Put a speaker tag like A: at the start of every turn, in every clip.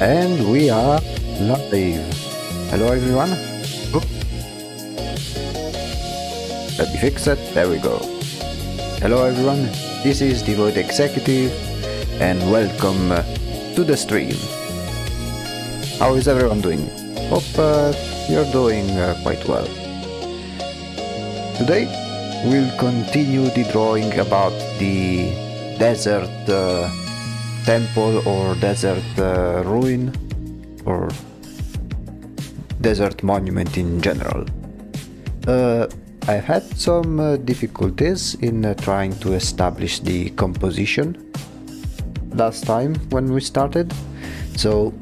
A: And we are live. Hello everyone. Oh, let me fix it. There we go. Hello everyone. This is the Void Executive and welcome to the stream. How is everyone doing? Hope you're doing quite well. Today we'll continue the drawing about the desert temple or desert ruin or desert monument in general. I've had some difficulties in trying to establish the composition last time when we started, so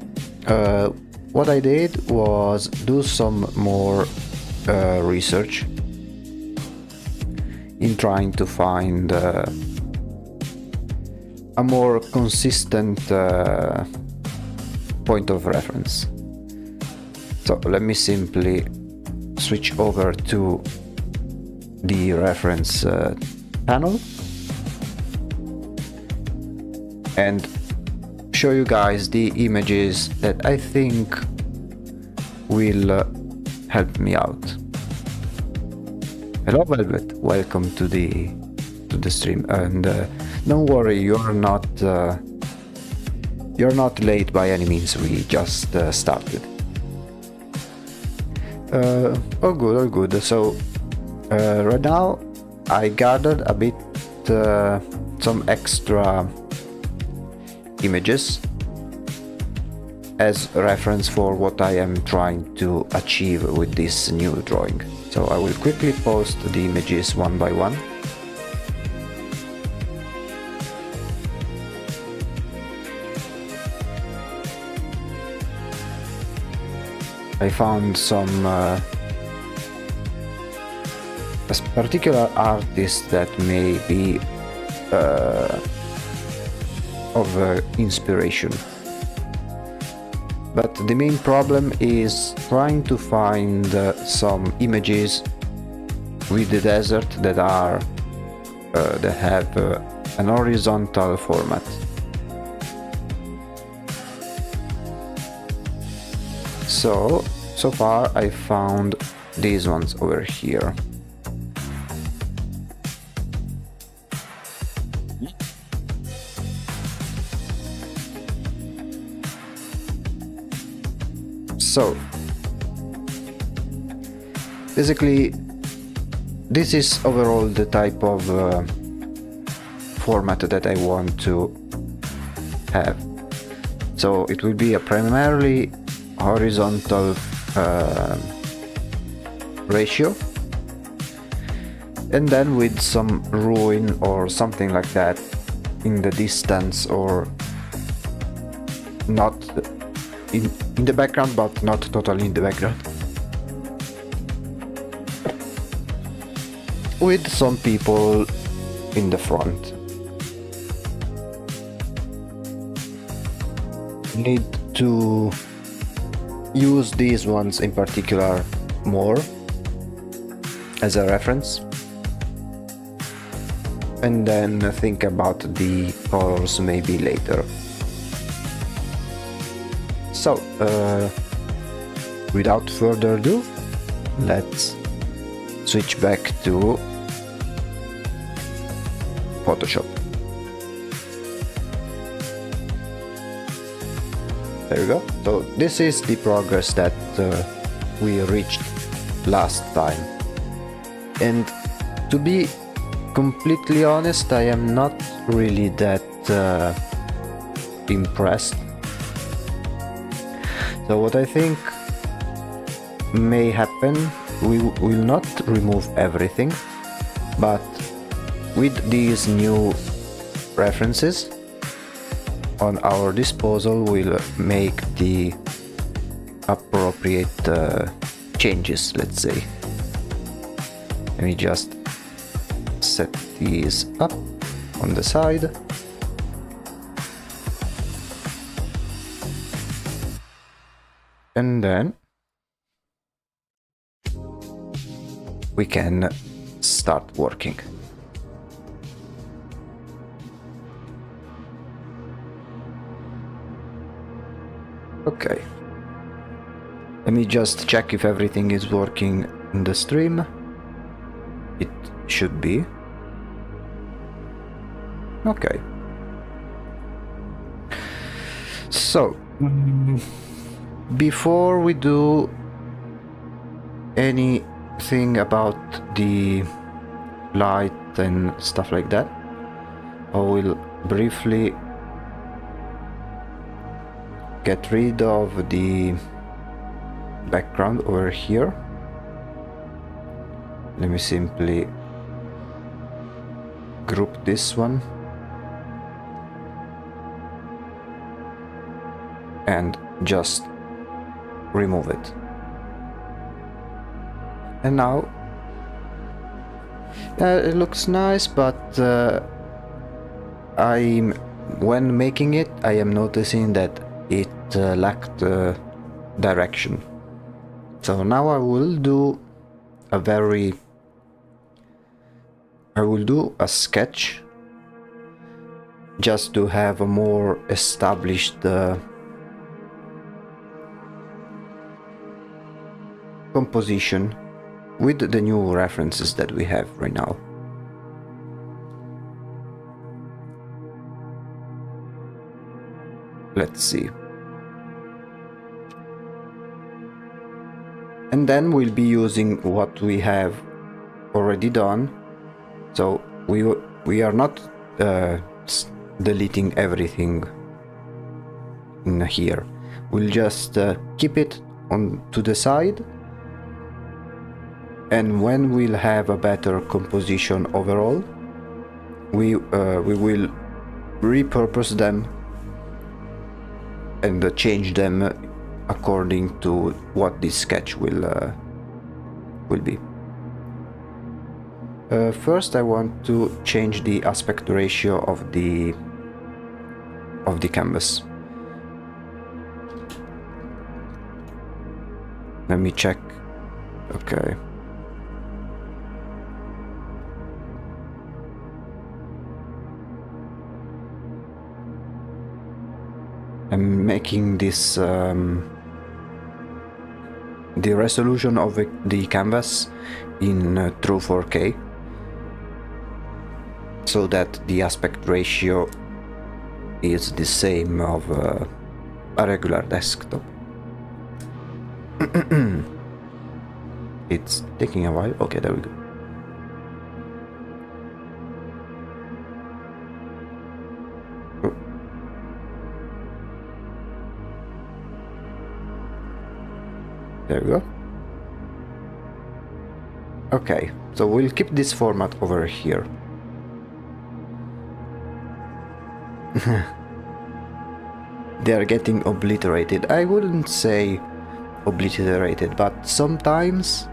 A: what I did was do some more research in trying to find a more consistent point of reference. So let me simply switch over to the reference panel and show you guys the images that I think will help me out. Hello Velvet, welcome to the stream, and don't worry, you're not late by any means. We just started. All good. So right now I gathered a bit some extra images as reference for what I am trying to achieve with this new drawing. So I will quickly post the images one by one. I found some a particular artist that may be of inspiration, but the main problem is trying to find some images with the desert that are that have an horizontal format. So far I found these ones over here. So basically this is overall the type of format that I want to have. So it will be a primarily horizontal ratio, and then with some ruin or something like that in the distance, or not in the background but not totally in the background, with some people in the front. Need to use these ones in particular more as a reference, and then think about the colors maybe later. So without further ado, let's switch back to Photoshop. There we go. So this is the progress that we reached last time, and to be completely honest, I am not really that impressed. So what I think may happen, we will not remove everything, but with these new references on our disposal, we'll make the appropriate changes, let's say. Let me just set these up on the side. And then we can start working. Okay. Let me just check if everything is working in the stream. It should be. Okay. So, before we do anything about the light and stuff like that, I will briefly get rid of the background over here. Let me simply group this one and just remove it. And now it looks nice, but when making it, I am noticing that it lacked direction. So now I will do a sketch just to have a more established composition with the new references that we have right now. Let's see. And then we'll be using what we have already done. So we are not deleting everything in here. We'll just keep it on to the side, and when we'll have a better composition overall, we will repurpose them and change them according to what this sketch will be. First, I want to change the aspect ratio of the canvas. Let me check. Okay. I'm making this the resolution of the canvas in true 4K, so that the aspect ratio is the same of a regular desktop. It's taking a while. Okay, there we go. There we go. Okay, so we'll keep this format over here. They are getting obliterated. I wouldn't say obliterated, but sometimes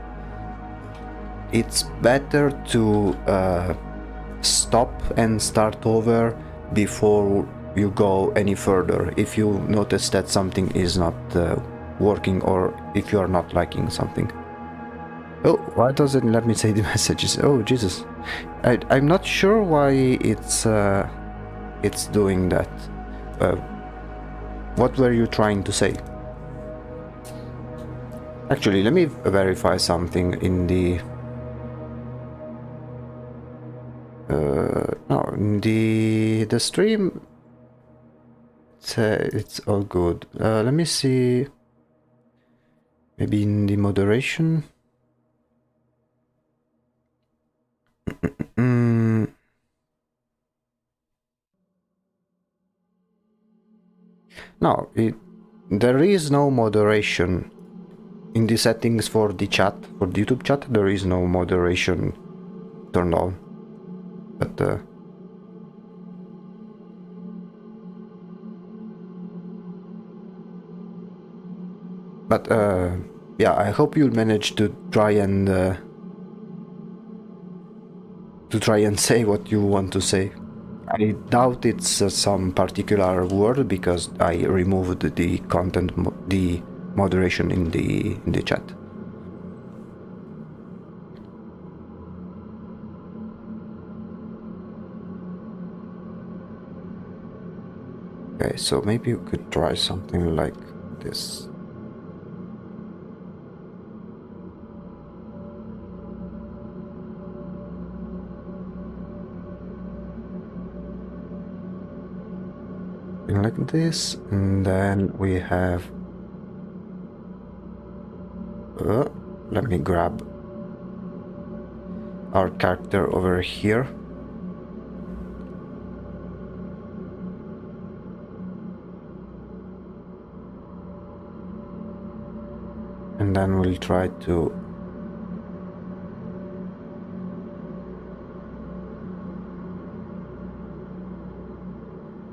A: it's better to stop and start over before you go any further if you notice that something is not working or if you are not liking something. Oh, why doesn't let me say the messages? Oh, Jesus. I'm not sure why it's doing that. What were you trying to say? Actually, let me verify something in the... no, in the stream, it's all good. Let me see. Maybe in the moderation. No, there is no moderation in the settings for the chat, for the YouTube chat. There is no moderation turned on, but yeah, I hope you'll manage to try and say what you want to say. I doubt it's some particular word because I removed the content, the moderation in the chat. Okay, so maybe you could try something like this. Like this, and then we have let me grab our character over here. And then we'll try to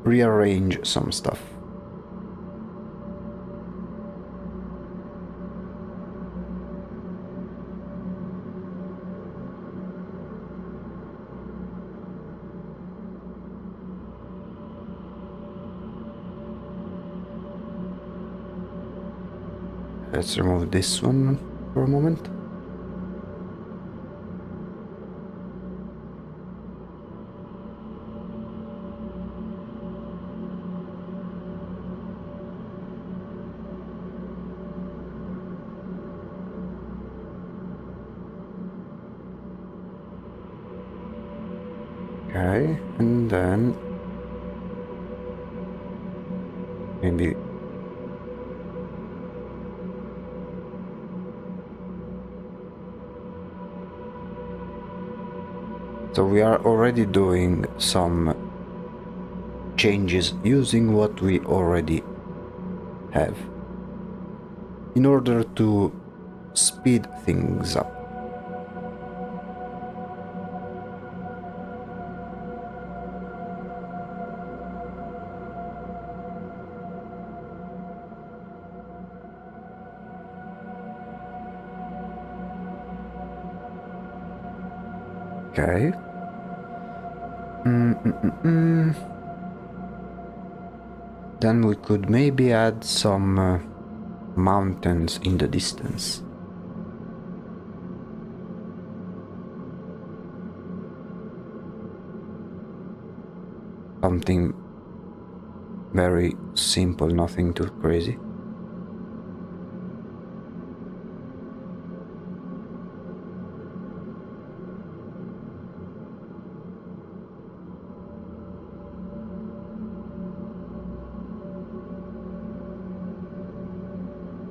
A: rearrange some stuff. Let's remove this one for a moment. Okay, and then maybe so we are already doing some changes using what we already have in order to speed things up. Okay. Then we could maybe add some mountains in the distance. Something very simple, nothing too crazy.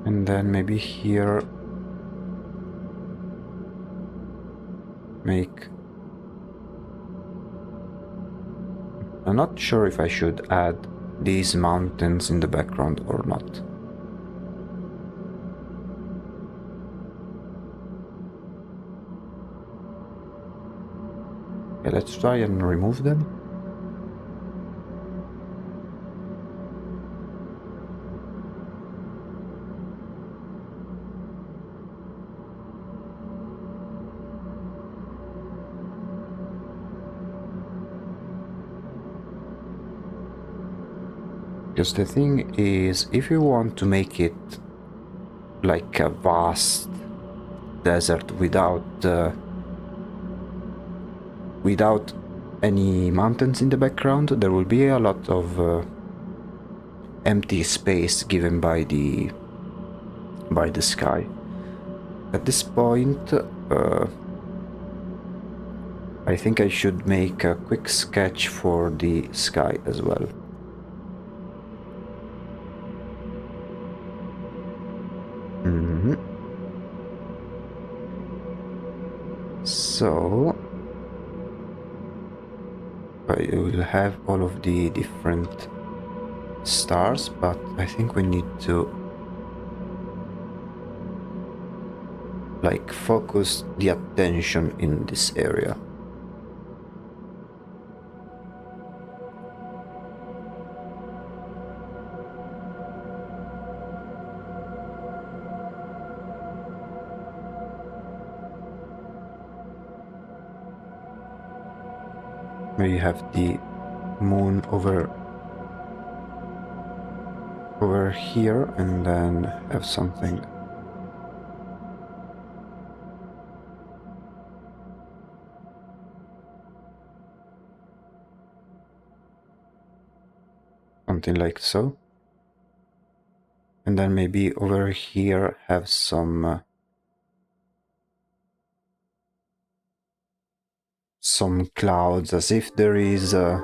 A: And then maybe here make... I'm not sure if I should add these mountains in the background or not. Okay, let's try and remove them. Because the thing is, if you want to make it like a vast desert without any mountains in the background, there will be a lot of empty space given by the sky. At this point, I think I should make a quick sketch for the sky as well. So I will have all of the different stars, but I think we need to like focus the attention in this area. We have the moon over here, and then have something like so, and then maybe over here have some clouds, as if there is a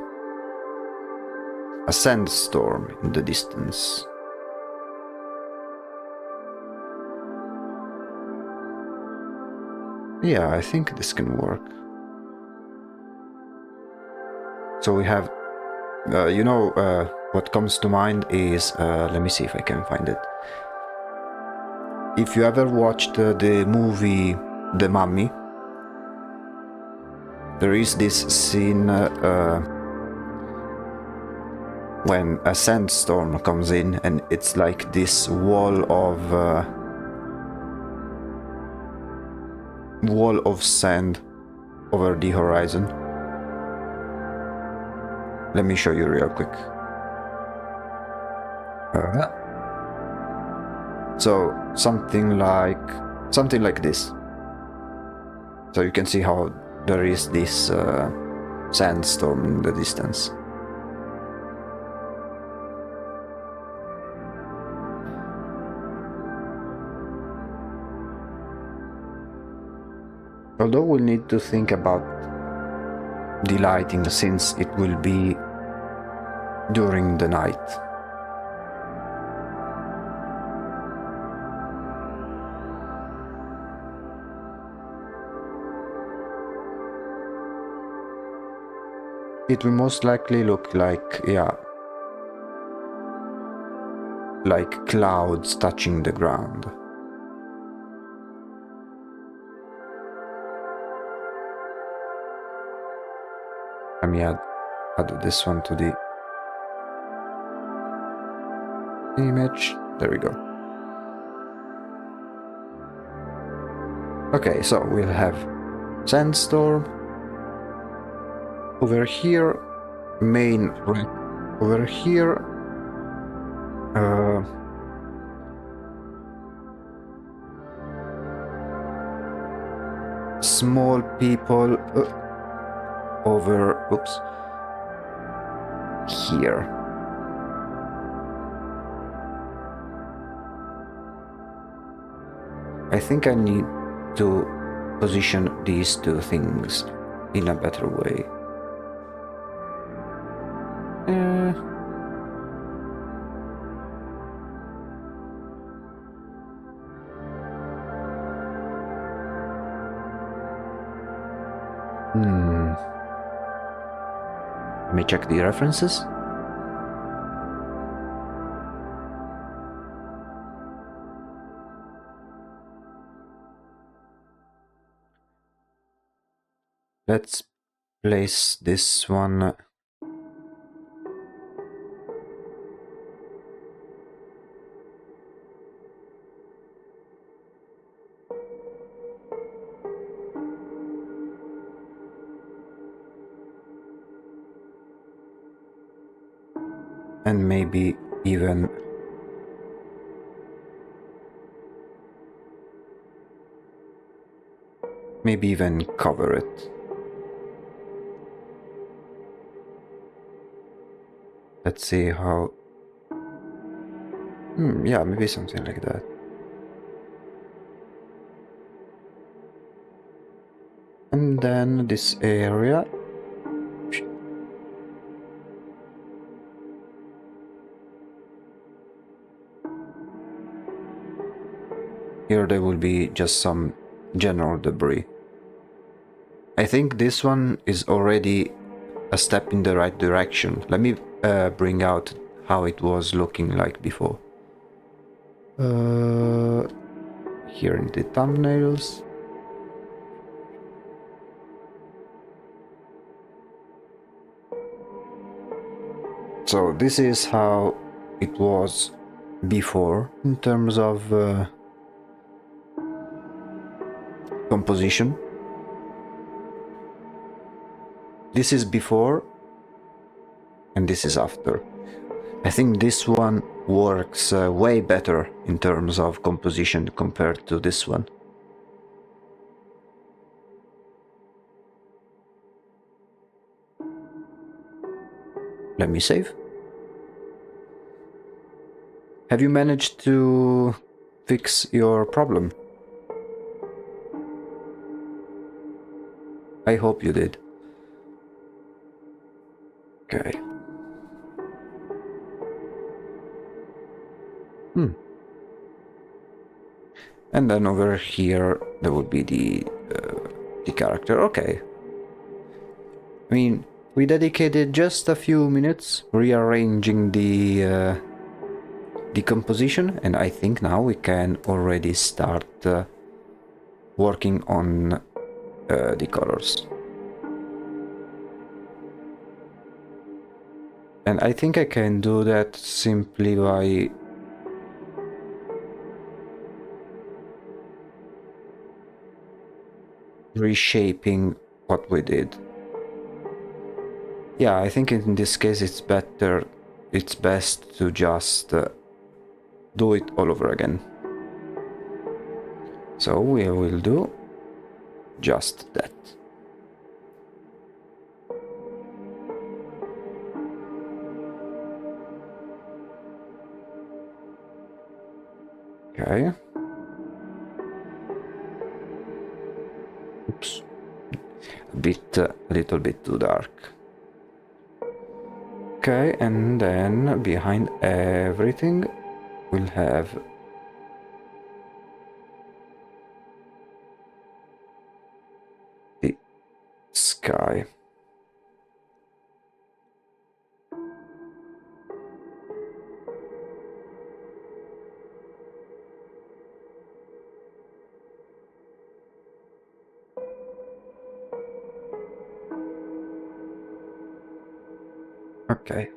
A: sandstorm in the distance. Yeah, I think this can work. So we have, what comes to mind is, let me see if I can find it. If you ever watched the movie The Mummy, there is this scene when a sandstorm comes in, and it's like this wall of sand over the horizon. Let me show you real quick. So something like this. So you can see how there is this sandstorm in the distance. Although we'll need to think about the lighting, since it will be during the night. It will most likely look like, yeah, like clouds touching the ground. Let me add this one to the image. There we go. Okay, so we'll have sandstorm over here, main wreck over here, small people over, oops, here. I think I need to position these two things in a better way. Let me check the references. Let's place this one and maybe even cover it. Let's see how... yeah, maybe something like that. And then this area. Here there will be just some general debris. I think this one is already a step in the right direction. Let me bring out how it was looking like before. Here in the thumbnails. So this is how it was before in terms of composition. This is before and this is after. I think this one works way better in terms of composition compared to this one. Let me save. Have you managed to fix your problem? I hope you did. Okay. And then over here there would be the character. Okay. I mean, we dedicated just a few minutes rearranging the composition, and I think now we can already start working on the colors. And I think I can do that simply by reshaping what we did. Yeah, I think in this case it's best to just do it all over again. So we will do just that. Okay. Oops. A little bit too dark. Okay, and then behind everything we'll have the sky. Okay.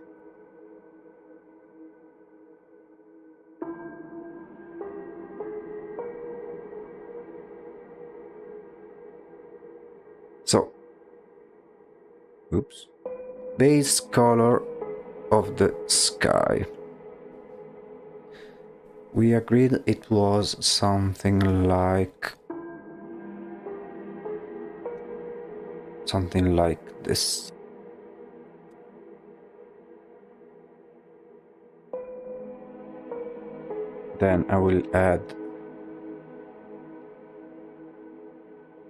A: So, oops. Base color of the sky. We agreed it was something like this. Then I will add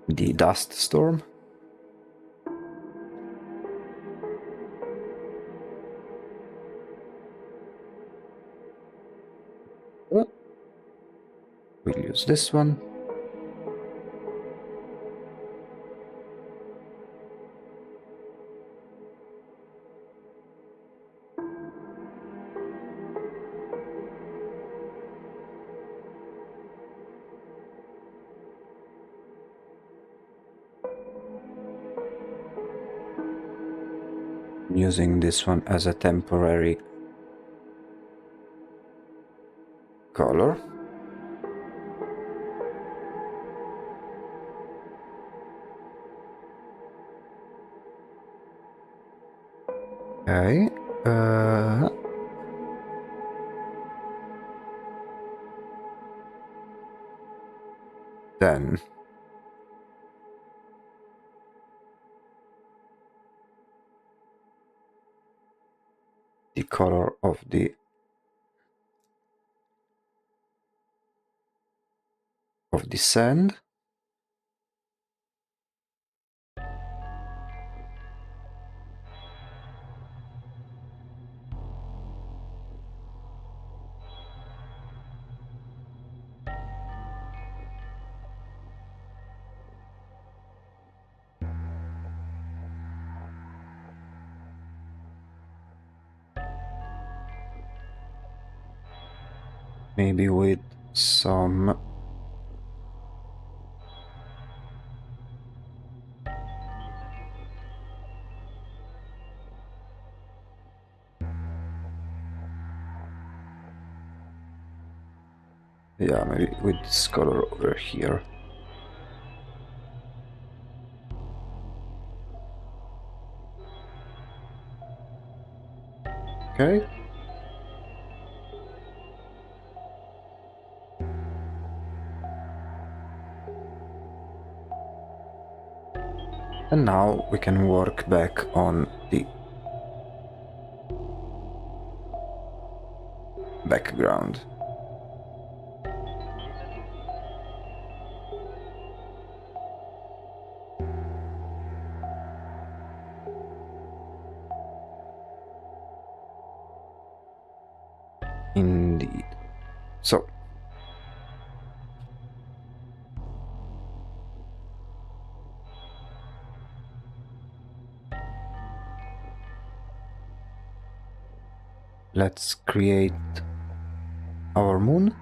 A: the dust storm. We'll use this one. I'm using this one as a temporary color. Okay. Then the color of the sand. Maybe with some yeah, maybe with this color over here. Okay. And now we can work back on the background. Indeed. So let's create our moon.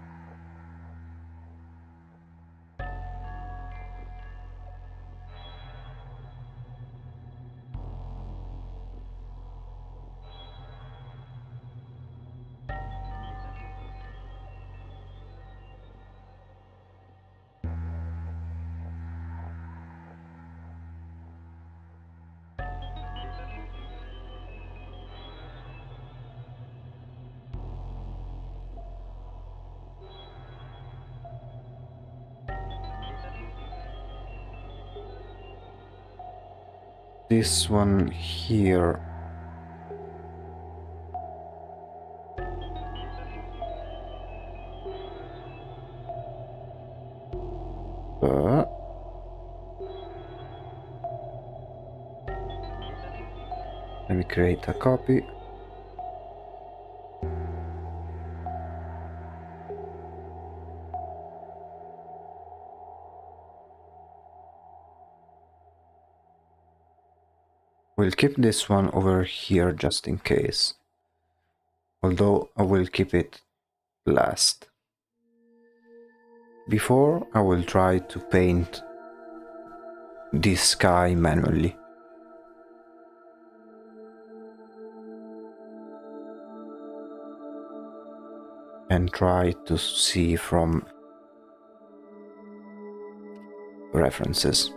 A: This one here. Let me create a copy. We'll keep this one over here just in case. Although I will keep it last. Before I will try to paint this sky manually. And try to see from references.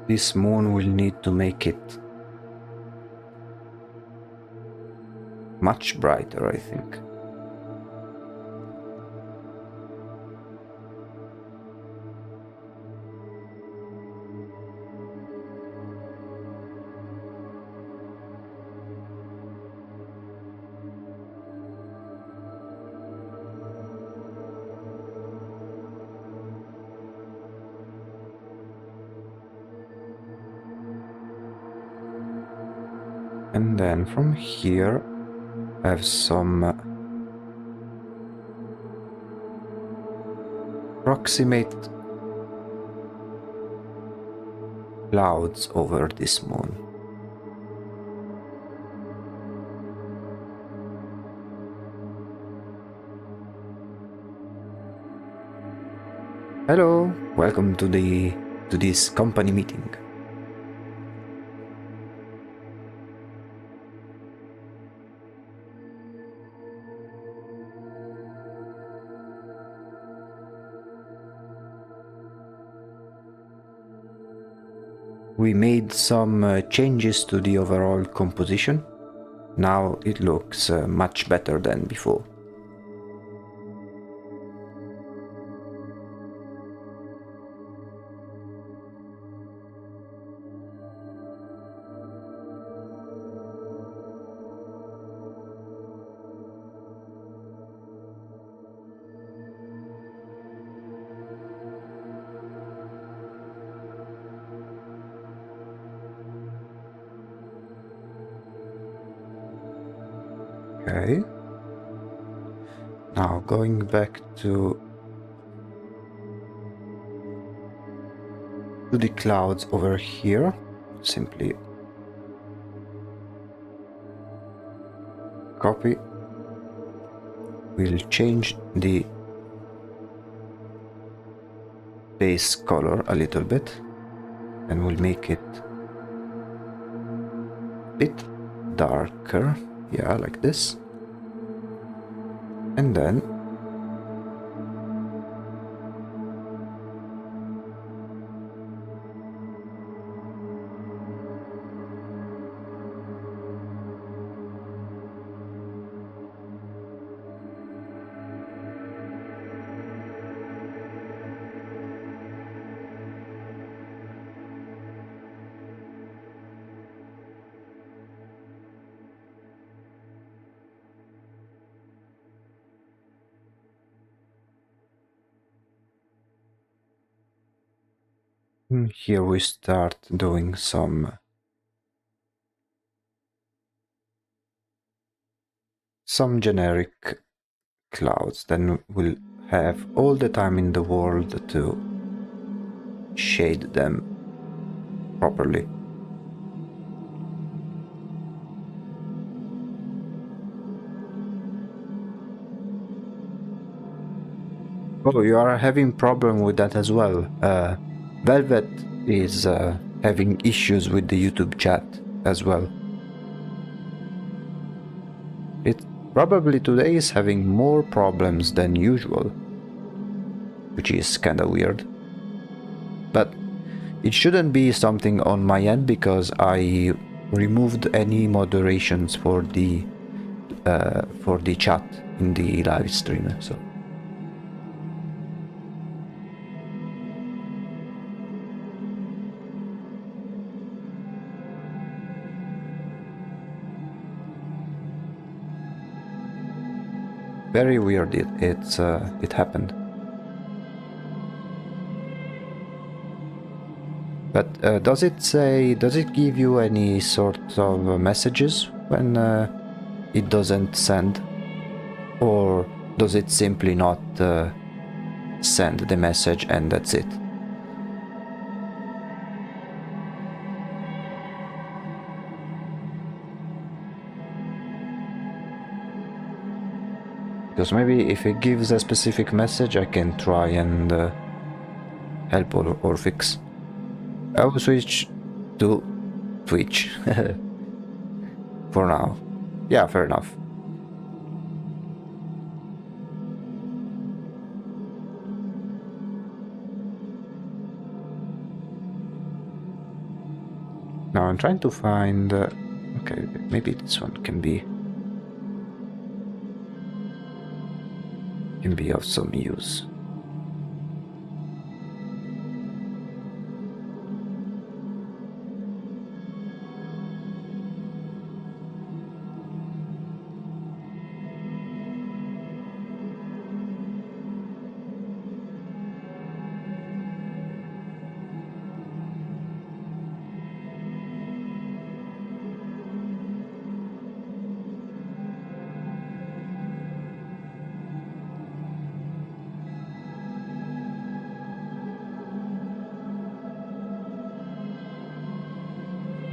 A: This moon will need to make it much brighter, I think. And then from here I have some approximate clouds over this moon. Hello, welcome to this company meeting. We made some changes to the overall composition. Now it looks much better than before. Okay. Now going back to the clouds over here, simply copy. We'll change the base color a little bit and we'll make it a bit darker. Yeah, like this. And then here we start doing some generic clouds. Then we'll have all the time in the world to shade them properly. Oh, you are having problem with that as well. Velvet is having issues with the YouTube chat as well. It probably today is having more problems than usual, which is kinda weird. But it shouldn't be something on my end because I removed any moderations for the chat in the live stream, so. Very weird. It happened. But does it give you any sort of messages when it doesn't send? Or does it simply not send the message and that's it? Because maybe if it gives a specific message, I can try and help or fix. I will switch to Twitch for now. Yeah, fair enough. Now I'm trying to find... okay, maybe this one can be of some use.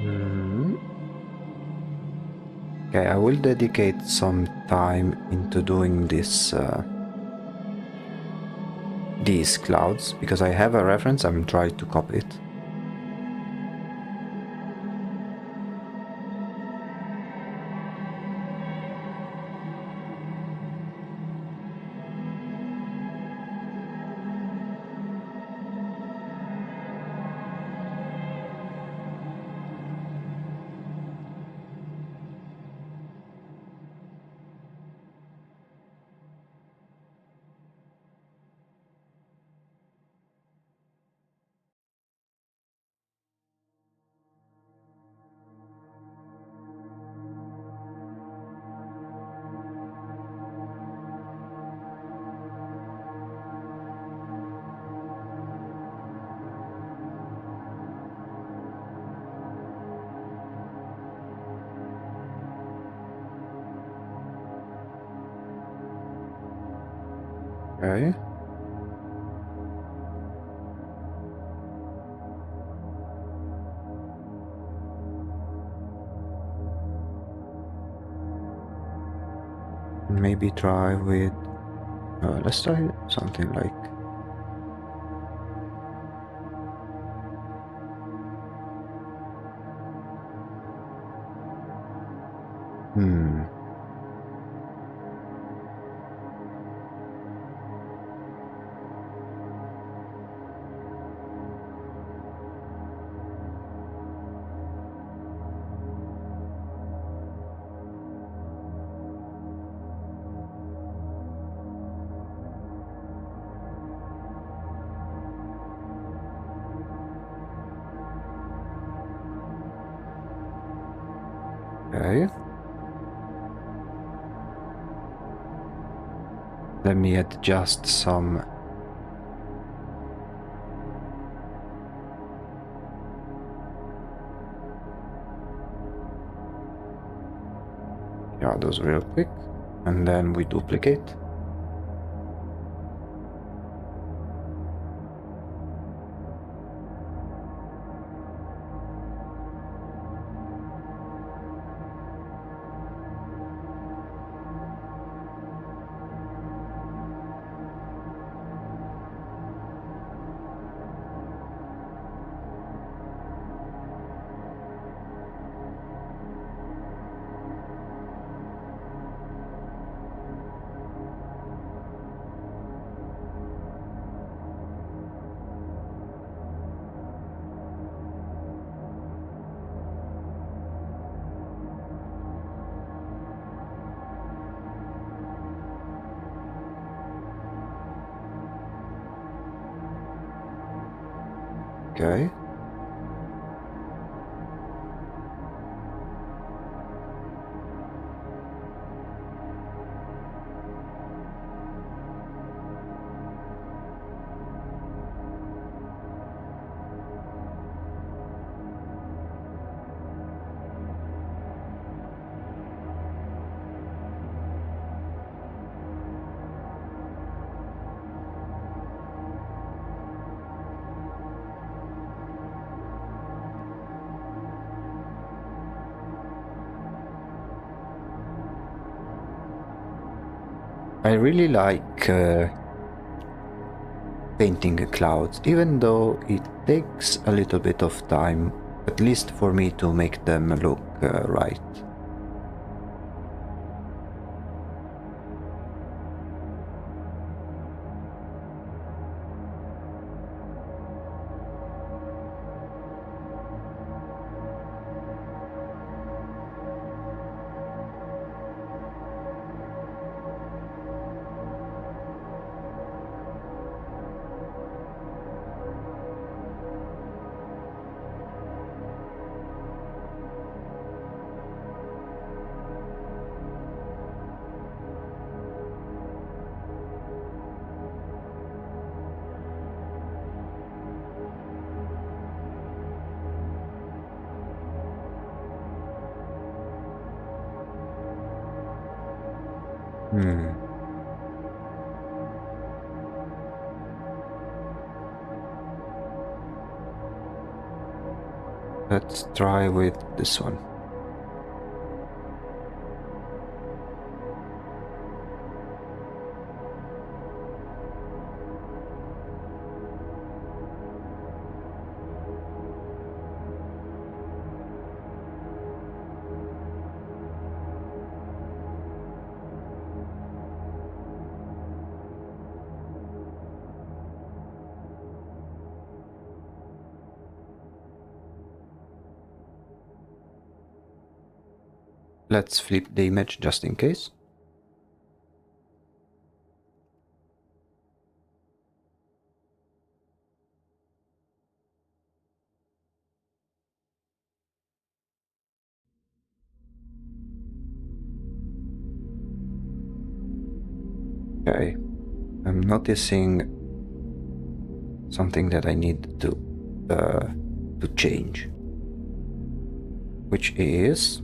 A: Hmm. Okay, I will dedicate some time into doing this, these clouds, because I have a reference. I'm trying to copy it. Okay. Maybe try with, let's try something like, hmm. Okay. Let me adjust some. Shadows real quick, and then we duplicate. Okay. I really like painting clouds, even though it takes a little bit of time, at least for me to make them look right. Hmm. Let's try with this one. Let's flip the image just in case. Okay, I'm noticing something that I need to change, which is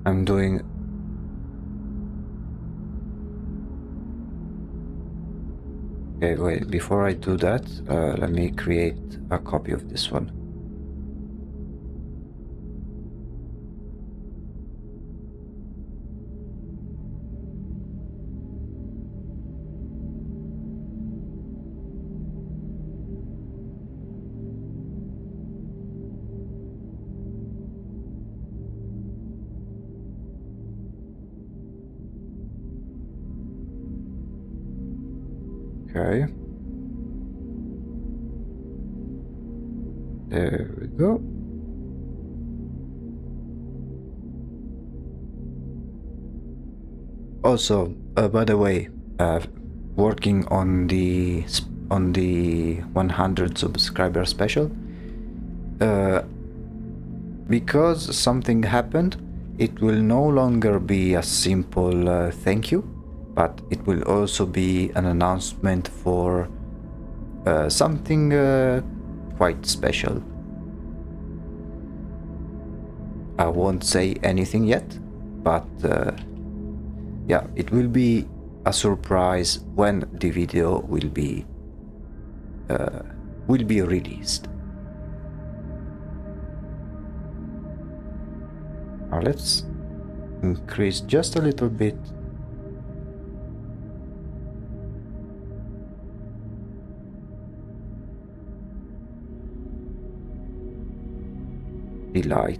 A: I'm doing okay, wait, before I do that, let me create a copy of this one. Okay. There we go. Also, by the way, working on the 100 subscriber special, because something happened, it will no longer be a simple thank you, but it will also be an announcement for something quite special. I won't say anything yet, but yeah, it will be a surprise when the video will be released. Now let's increase just a little bit. The light.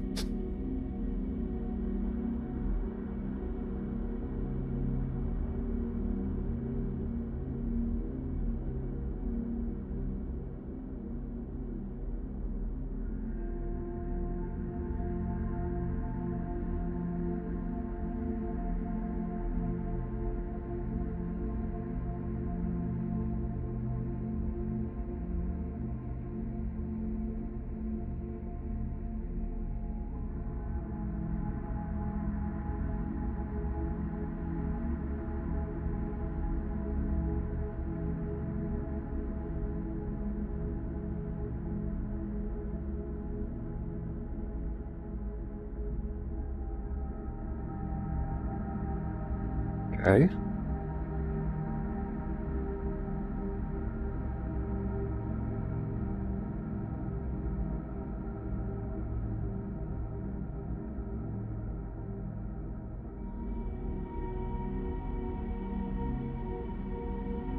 A: Okay.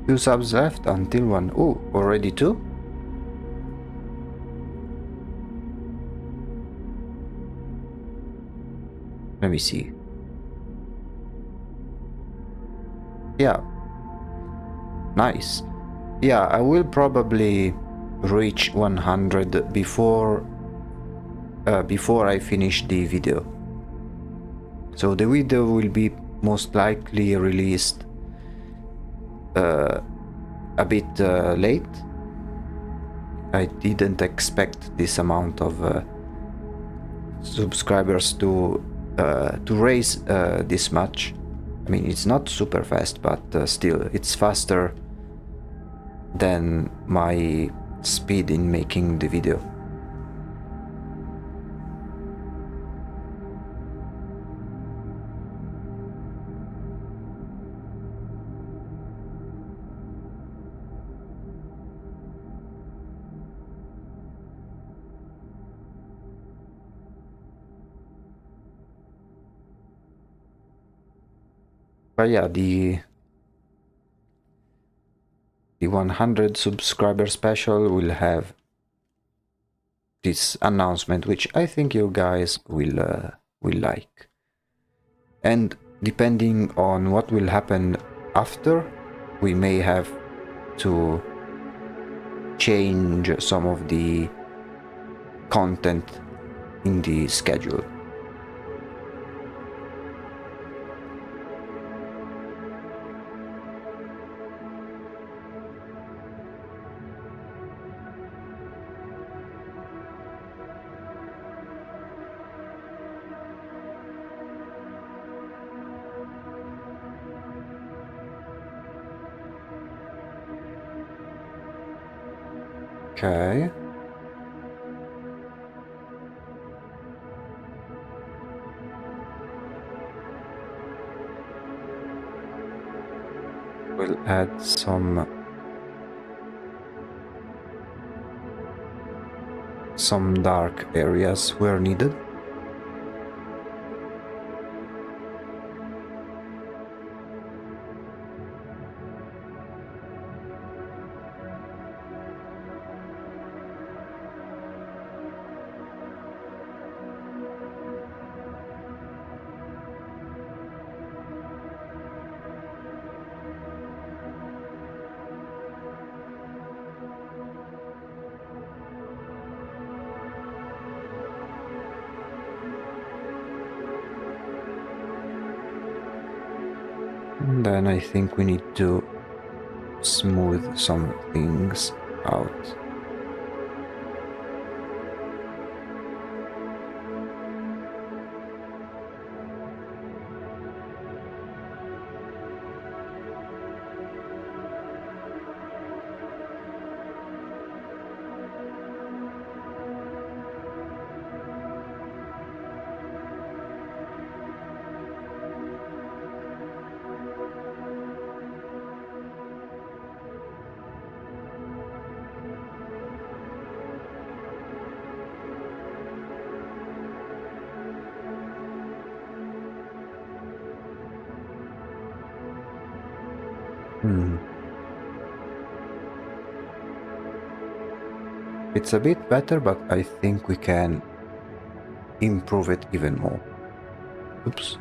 A: Two subs left until one. Oh, already two? Let me see. Yeah. Nice. Yeah, I will probably reach 100 before I finish the video. So the video will be most likely released a bit late. I didn't expect this amount of subscribers to raise this much. I mean, it's not super fast, but still, it's faster than my speed in making the video. But yeah, the 100 subscriber special will have this announcement, which I think you guys will like. And depending on what will happen after, we may have to change some of the content in the schedule. Okay. We'll add some dark areas where needed. And then I think we need to smooth some things out. It's a bit better, but I think we can improve it even more. Oops.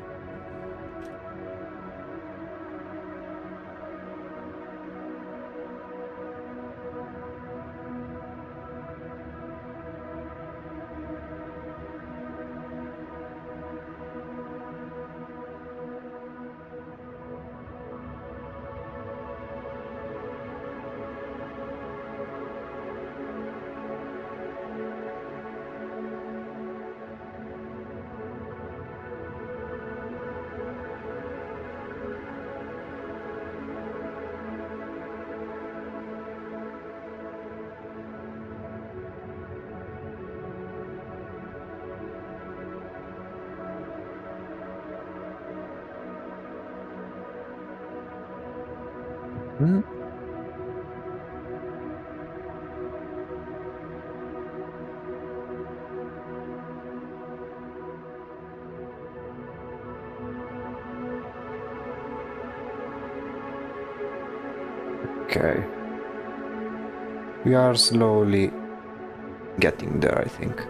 A: Okay. We are slowly getting there, I think.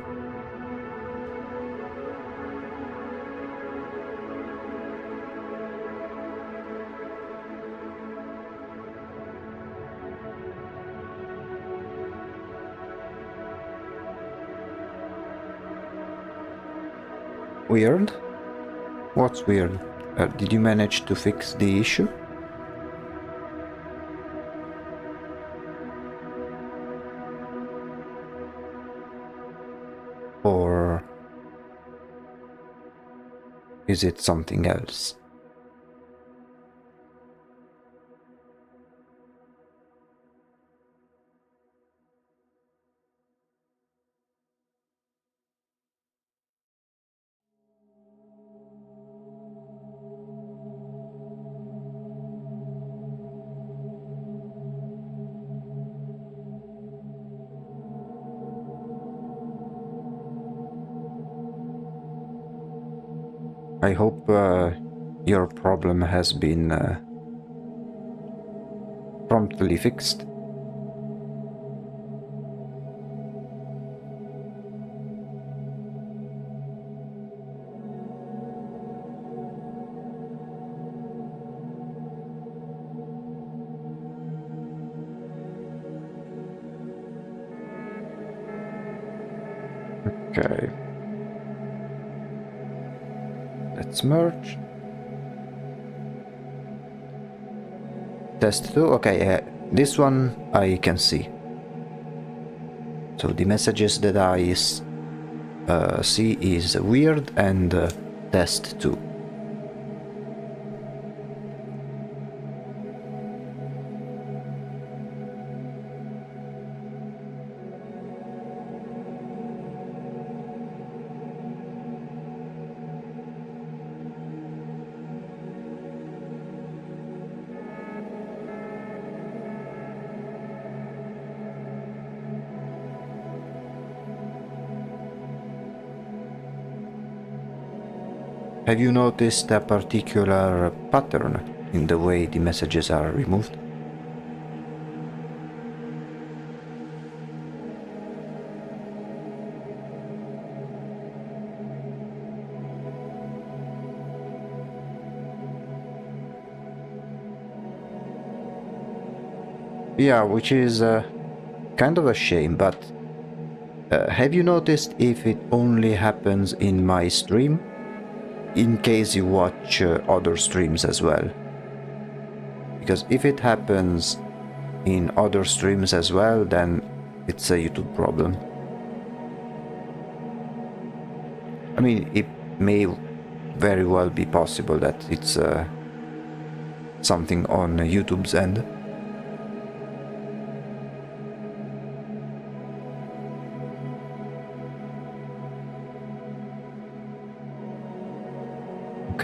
A: Weird? What's weird? Did you manage to fix the issue? Or is it something else? I hope your problem has been promptly fixed. Okay. Let's merge. Test 2. Okay, this one I can see. So the messages that I see is weird and test 2. Have you noticed a particular pattern in the way the messages are removed? Yeah, which is kind of a shame, but have you noticed if it only happens in my stream? In case you watch other streams as well. Because if it happens in other streams as well, then it's a YouTube problem. I mean, it may very well be possible that it's something on YouTube's end.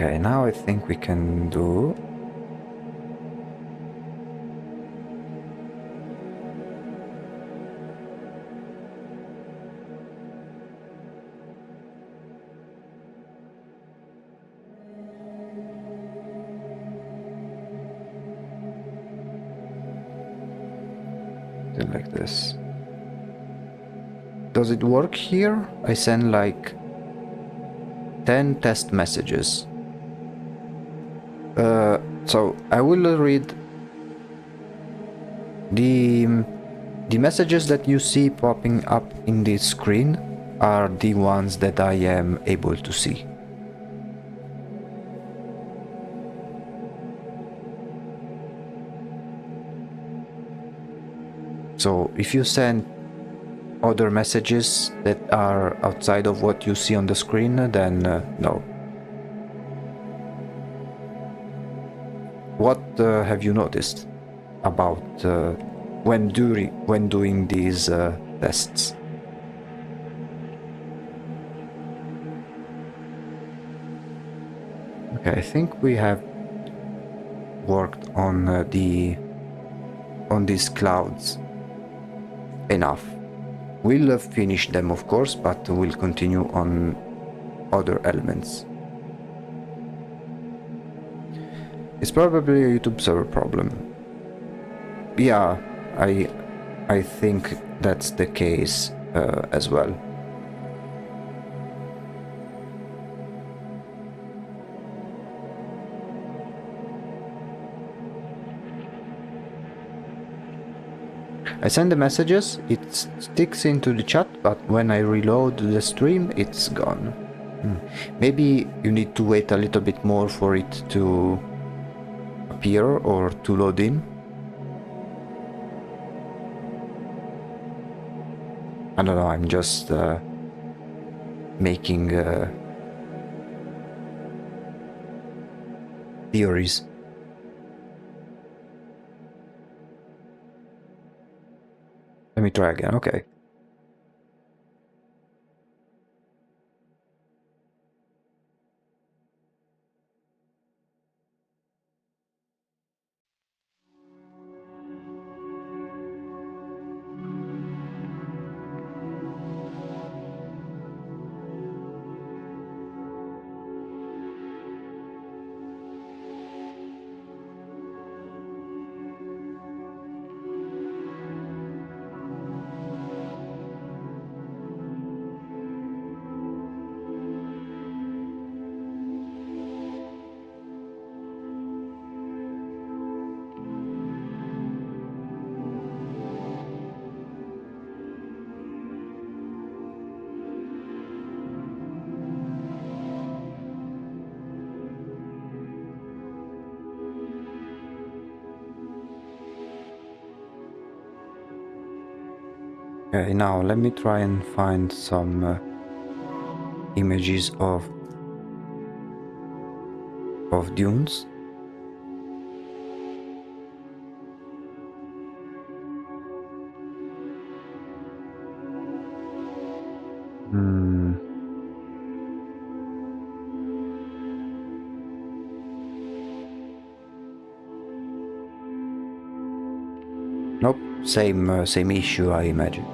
A: Okay, now I think we can do... like this. Does it work here? I send like 10 test messages. So I will read the messages that you see popping up in this screen are the ones that I am able to see. So if you send other messages that are outside of what you see on the screen, then no. What have you noticed about when doing these tests? Okay, I think we have worked on these clouds enough. We'll finish them, of course, but we'll continue on other elements. It's probably a YouTube server problem. Yeah, I think that's the case as well. I send the messages, it sticks into the chat, but when I reload the stream, it's gone. Maybe you need to wait a little bit more for it to appear or to load in. I don't know, I'm just making theories. Let me try again, okay. Okay, now let me try and find some images of dunes. Hmm. Nope, same issue, I imagine.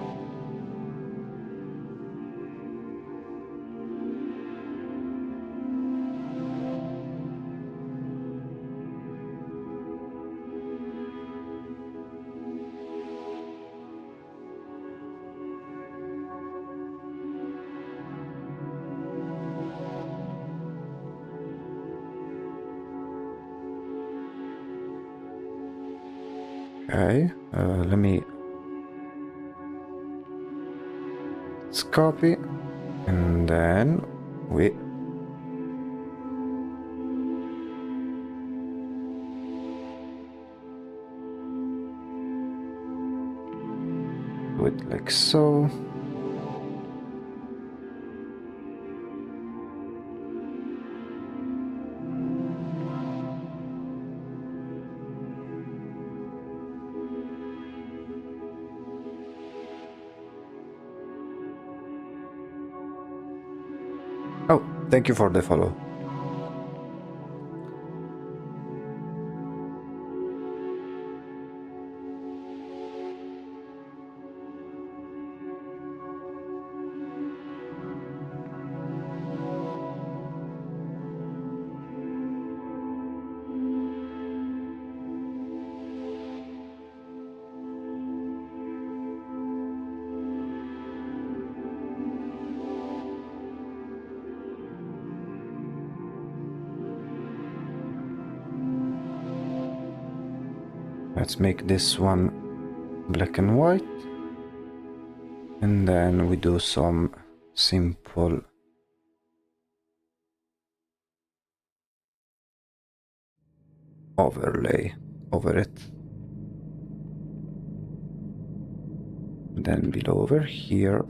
A: Okay, let me... Let's copy, and then we... do it like so. Oh, thank you for the follow. Let's make this one black and white. And then we do some simple overlay over it. Then below over here,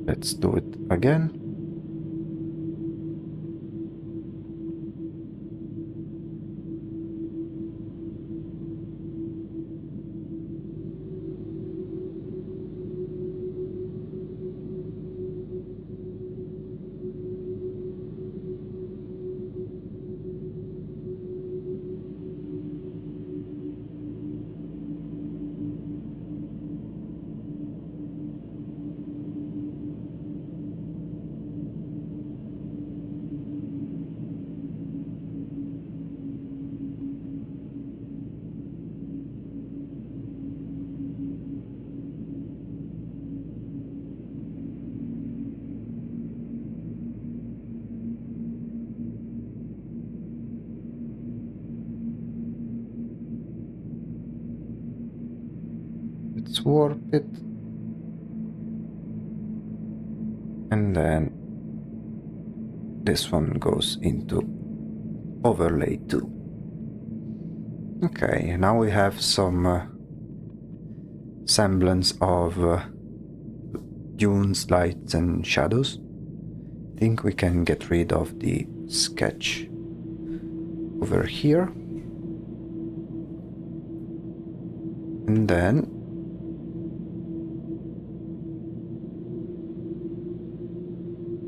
A: let's do it again. Let's warp it. And then this one goes into overlay 2. Okay, now we have some semblance of dunes, lights and shadows. I think we can get rid of the sketch over here. And then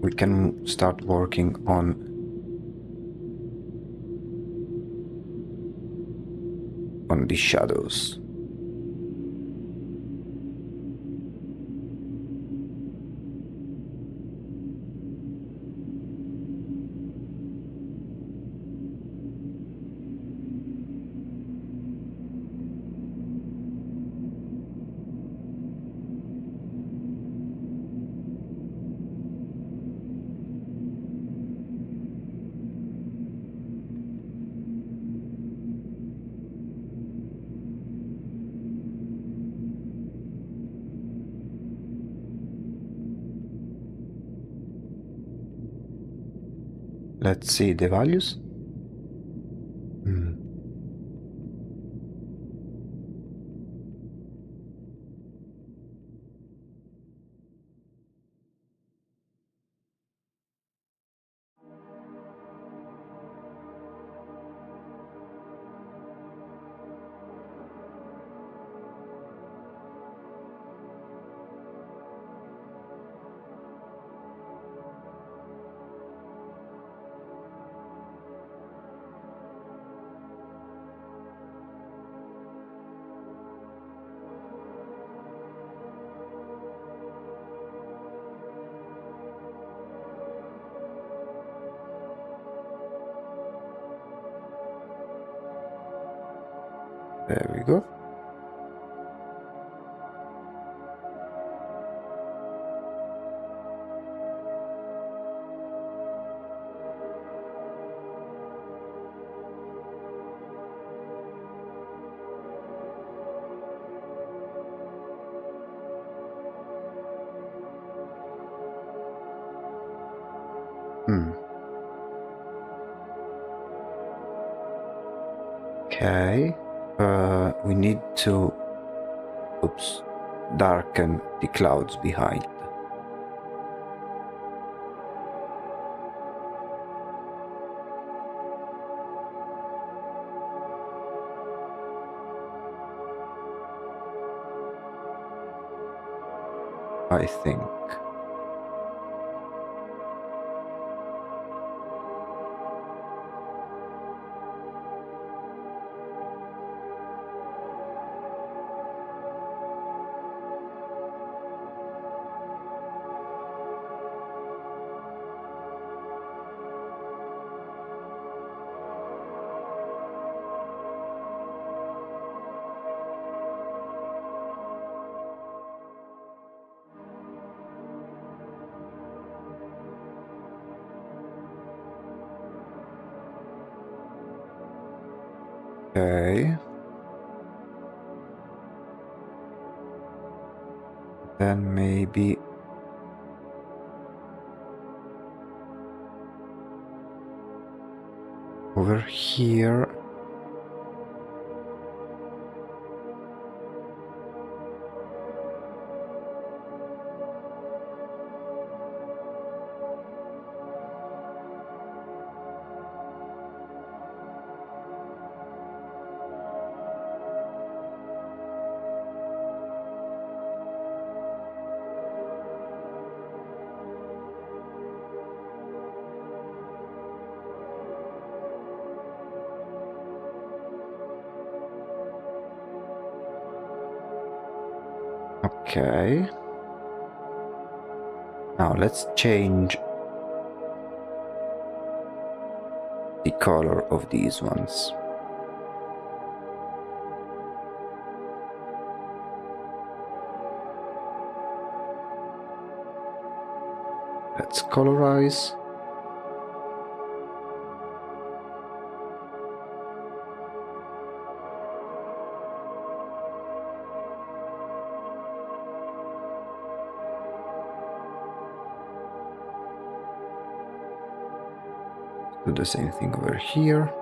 A: we can start working on the shadows. Let's see the values. Hmm. There we go. Hmm. Okay. We need to, oops, darken the clouds behind. I think. Okay. Then maybe over here. Okay. Now let's change the color of these ones. Let's colorize. Do the same thing over here.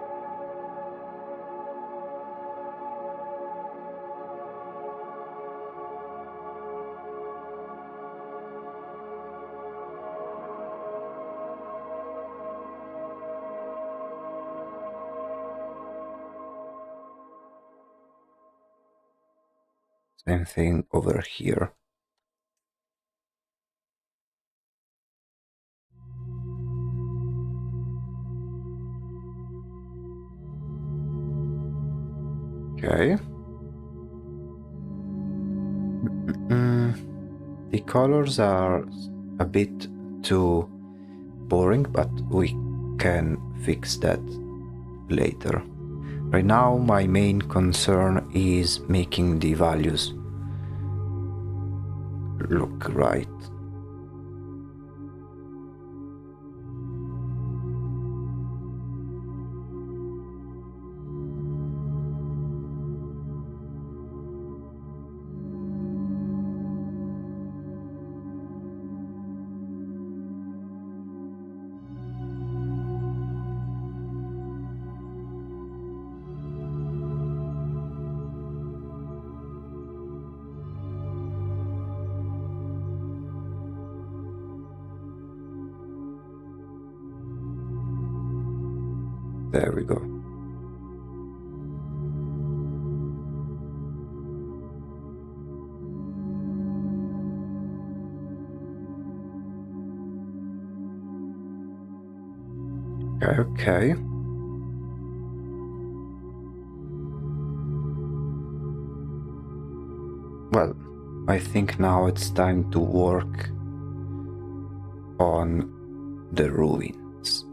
A: Same thing over here. Okay. The colors are a bit too boring, but we can fix that later. Right now, my main concern is making the values look right. There we go. Okay. Well, I think now it's time to work on the ruins.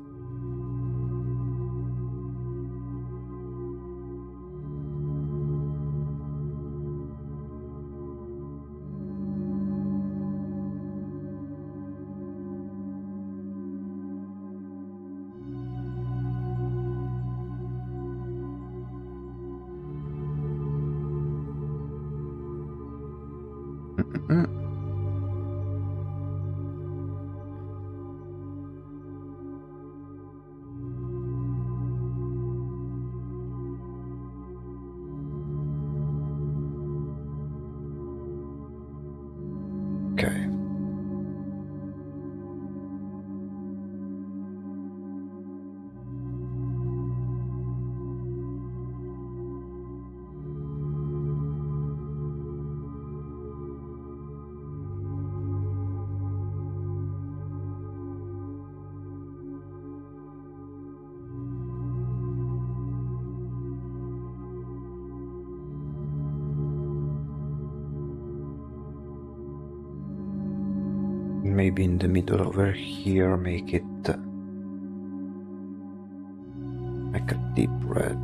A: Okay. Maybe in the middle over here, make it like a deep red.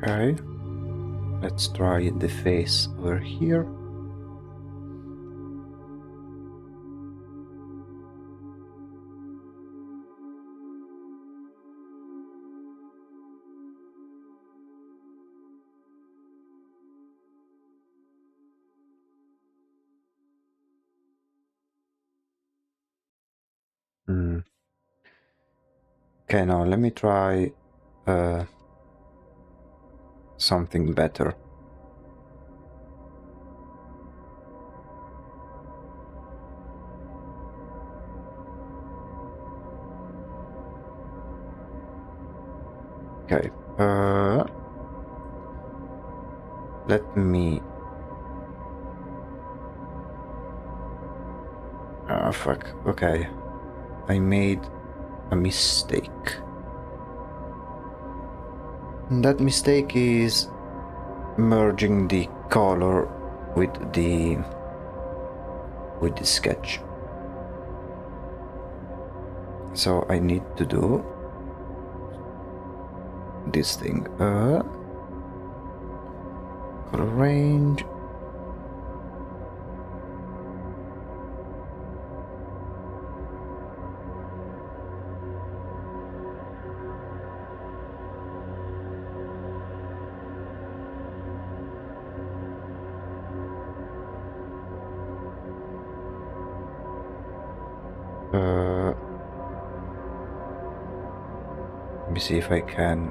A: Okay, let's try the face over here. Okay, now let me try something better. Okay, let me... Ah, fuck, okay. I made a mistake. And that mistake is merging the color with the sketch. So I need to do this thing. Color range. Let me see if I can.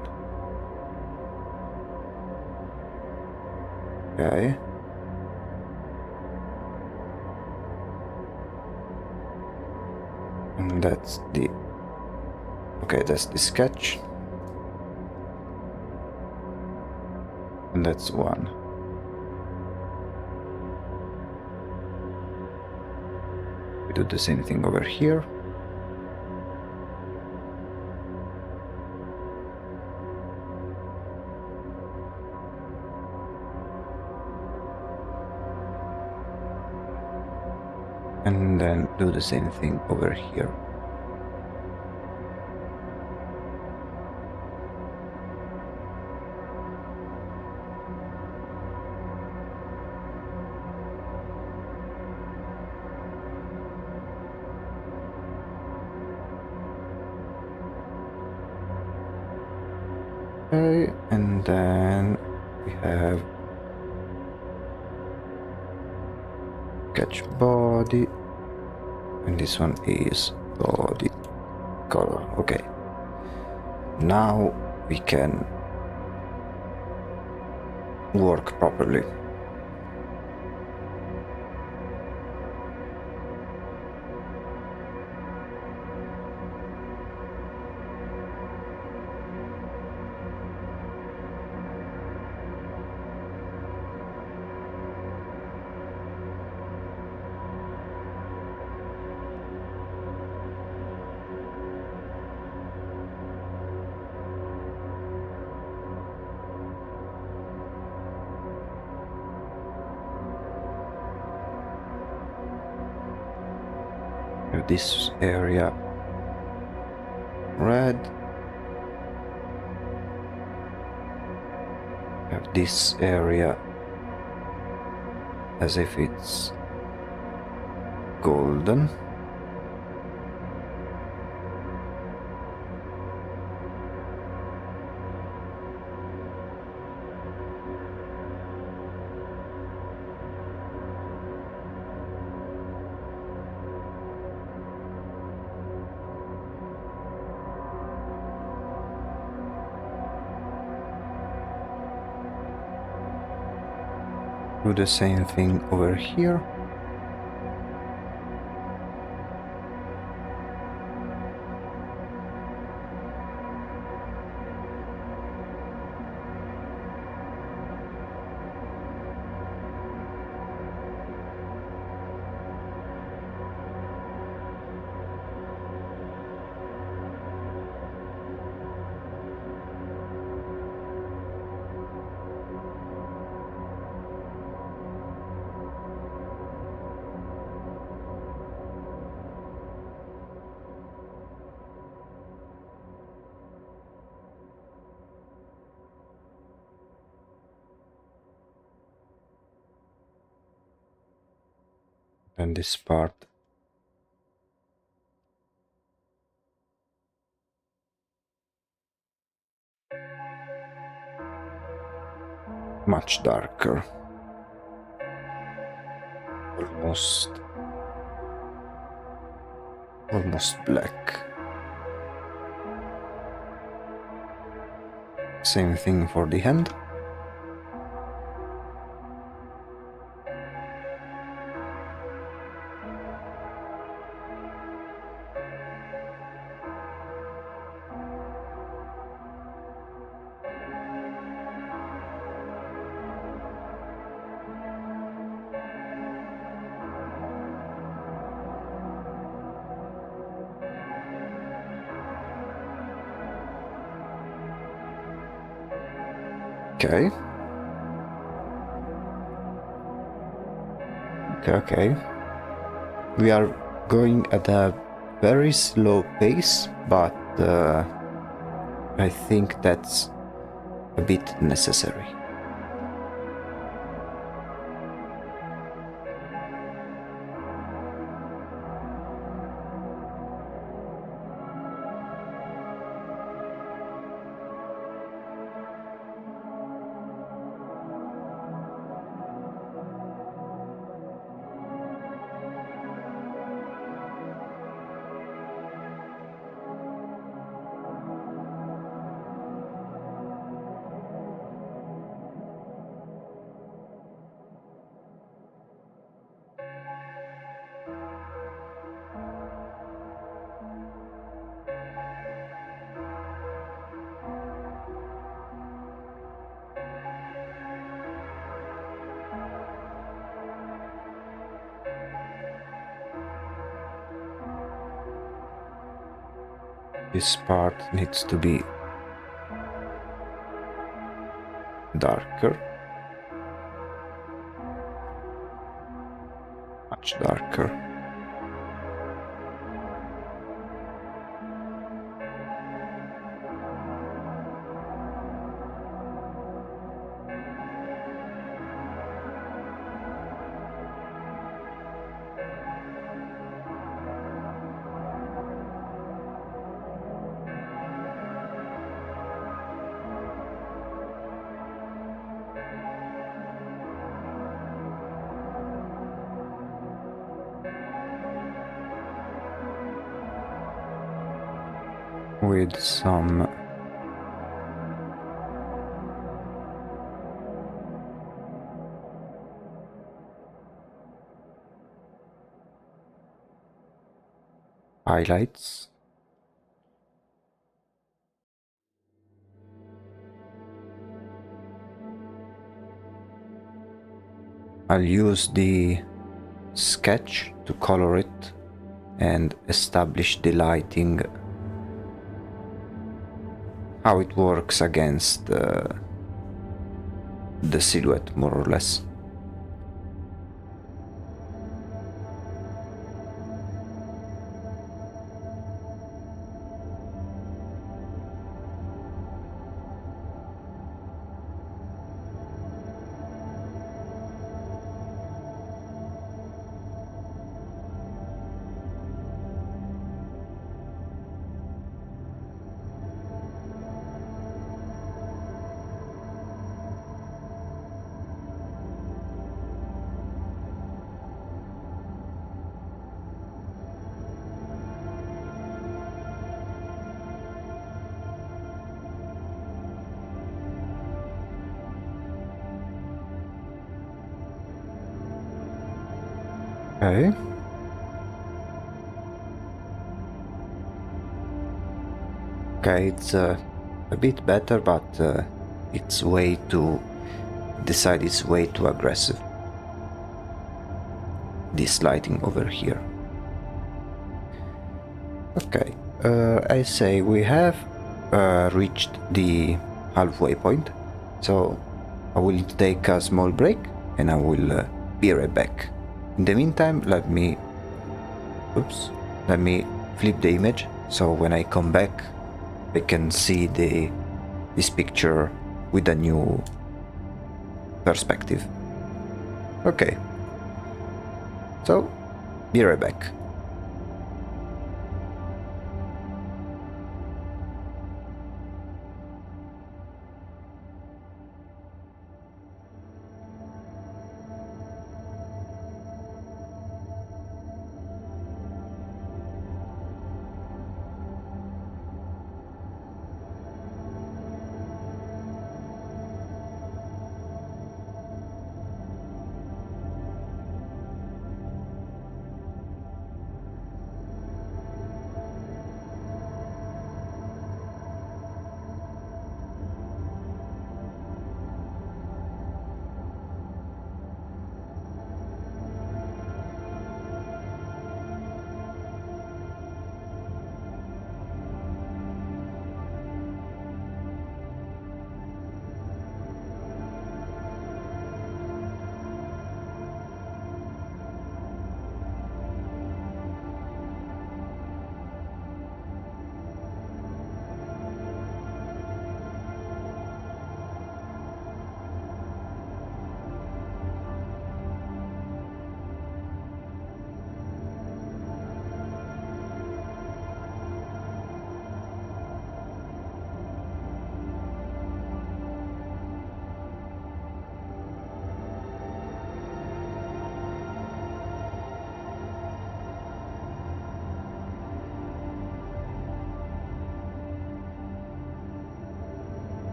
A: Okay. And that's the... Okay, that's the sketch. And that's one. We do the same thing over here. And then do the same thing over here. Okay, and then we have sketch body, and this one is body color. Okay, now we can work properly. Have this area red. Have this area as if it's golden. Do the same thing over here. And this part much darker, almost black. Same thing for the hand. Okay. Okay. We are going at a very slow pace, but I think that's a bit necessary. This part needs to be darker, much darker. With some highlights. I'll use the sketch to color it and establish the lighting, how it works against the silhouette, more or less. Okay. Okay, it's a bit better, but it's way too... Decide it's way too aggressive. This lighting over here. Okay, I say we have reached the halfway point, so I will take a small break and I will be right back. In the meantime, let me flip the image, so when I come back I can see this picture with a new perspective. Okay, so be right back.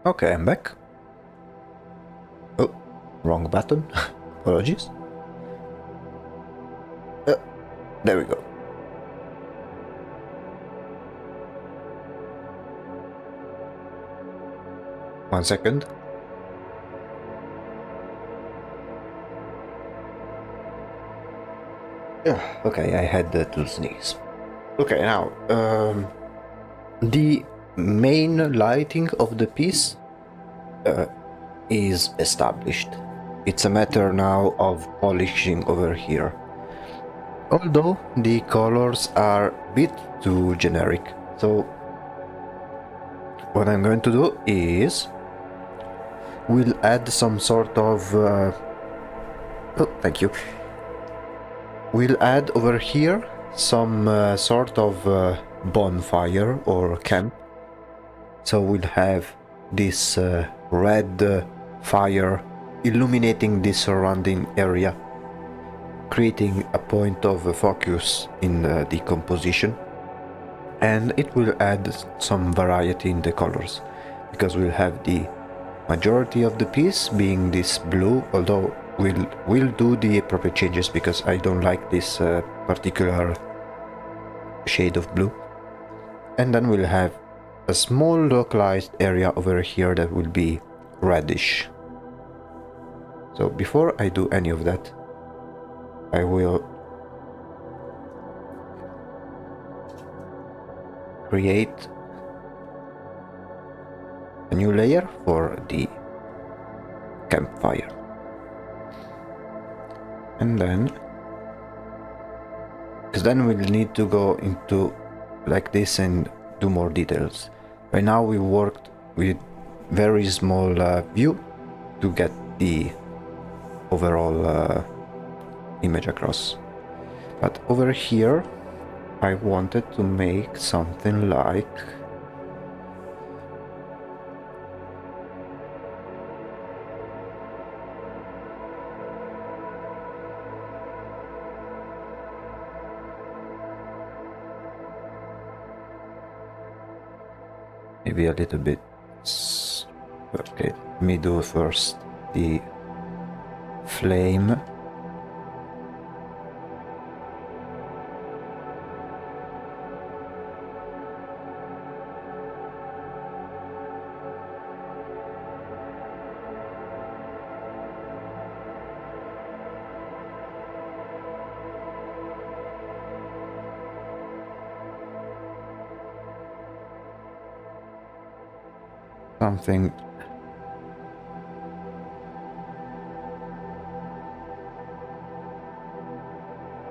A: Okay, I'm back. Oh, wrong button. Apologies. There we go. One second. Okay, I had to sneeze. Okay, now, the main lighting of the piece is established. It's a matter now of polishing over here. Although the colors are a bit too generic. So what I'm going to do is we'll add some sort of oh, thank you. We'll add over here some sort of bonfire or camp. So we'll have this red fire illuminating the surrounding area, creating a point of focus in the composition, and it will add some variety in the colors, because we'll have the majority of the piece being this blue, although we'll do the appropriate changes because I don't like this particular shade of blue. And then we'll have a small localized area over here that will be reddish. So before I do any of that, I will create a new layer for the campfire. And then, because then we'll need to go into like this and do more details. Right now we worked with very small view to get the overall image across. But over here I wanted to make something like maybe a little bit. Okay, let me do first the flame.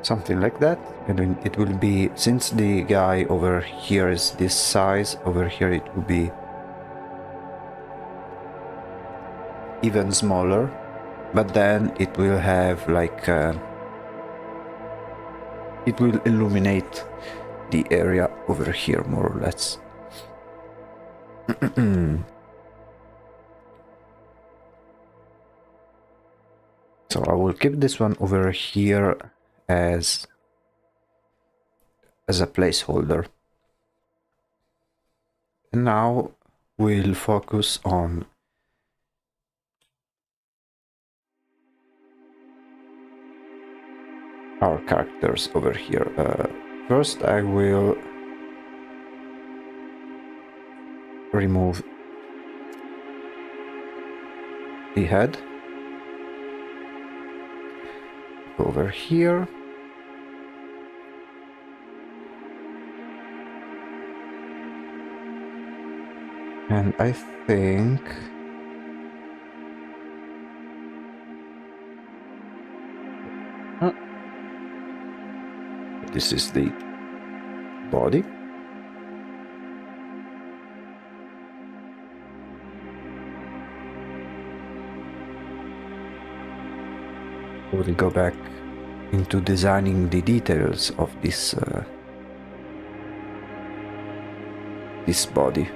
A: Something like that, and then it will be, since the guy over here is this size, over here it will be even smaller, but then it will have like it will illuminate the area over here more or less. So I will keep this one over here as a placeholder. And now we'll focus on our characters over here. First I will remove the head over here. And I think this is the body. We'll go back into designing the details of this this body.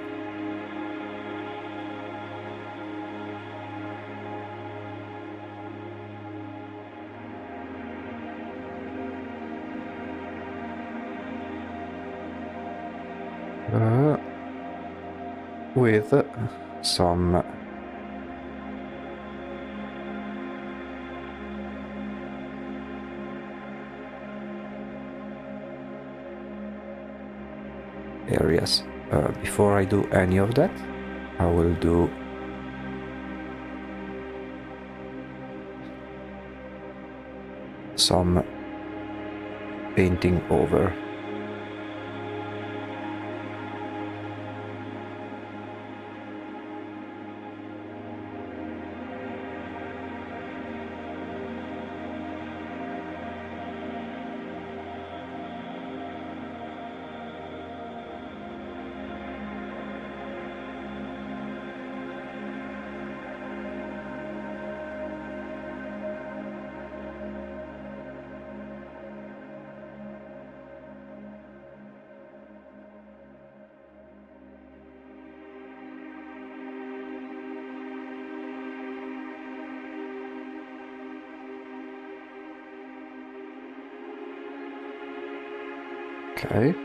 A: With some areas. Before I do any of that, I will do some painting over. Okay.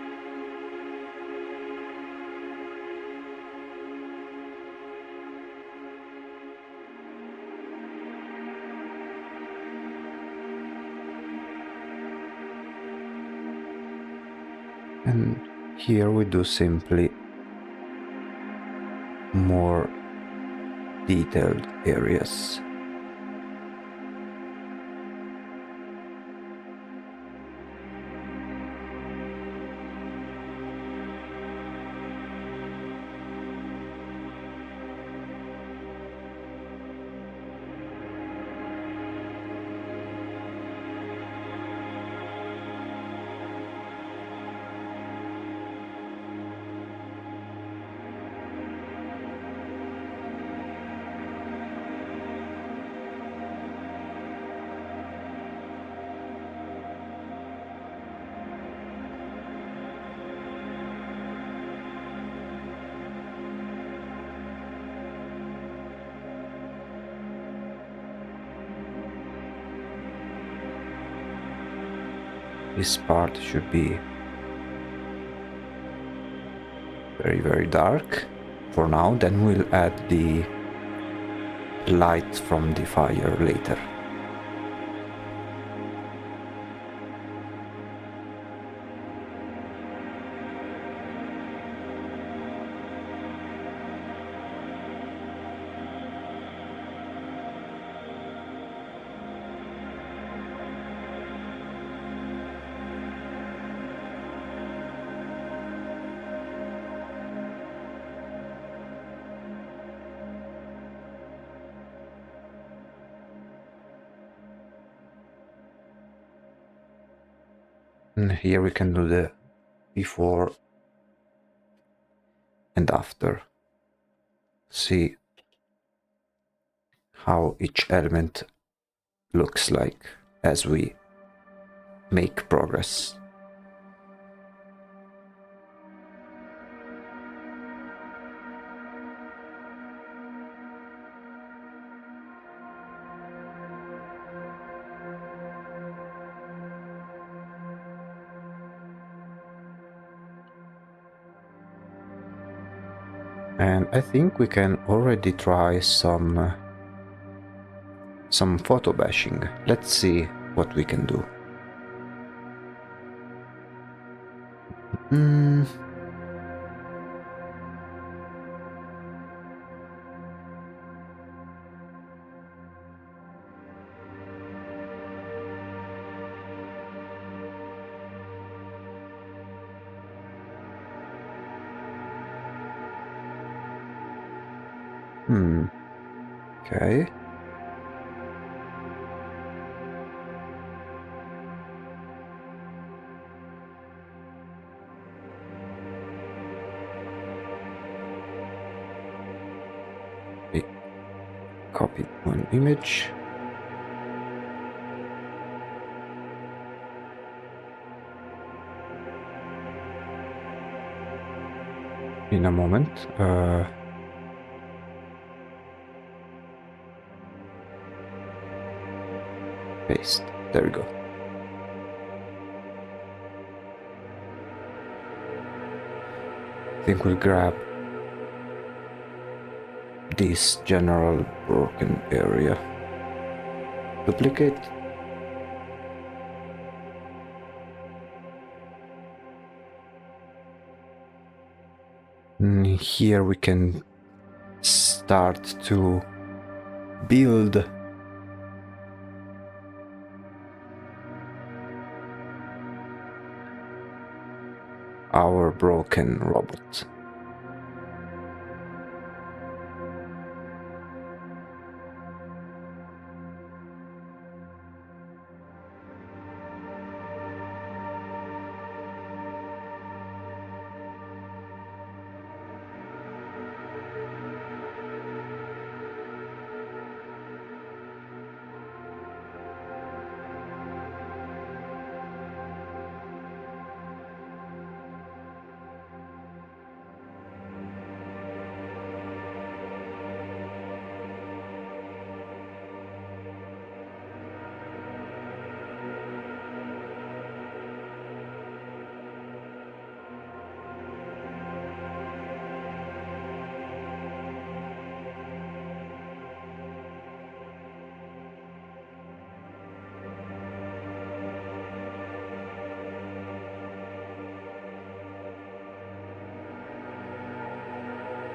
A: And here we do simply more detailed areas. This part should be very dark for now, then we'll add the light from the fire later. And here we can do the before and after. See how each element looks like as we make progress. And I think we can already try some photo bashing. Let's see what we can do. Okay. We copied one image. In a moment. Paste. There we go. I think we'll grab this general broken area. Duplicate. And here we can start to build our broken robot.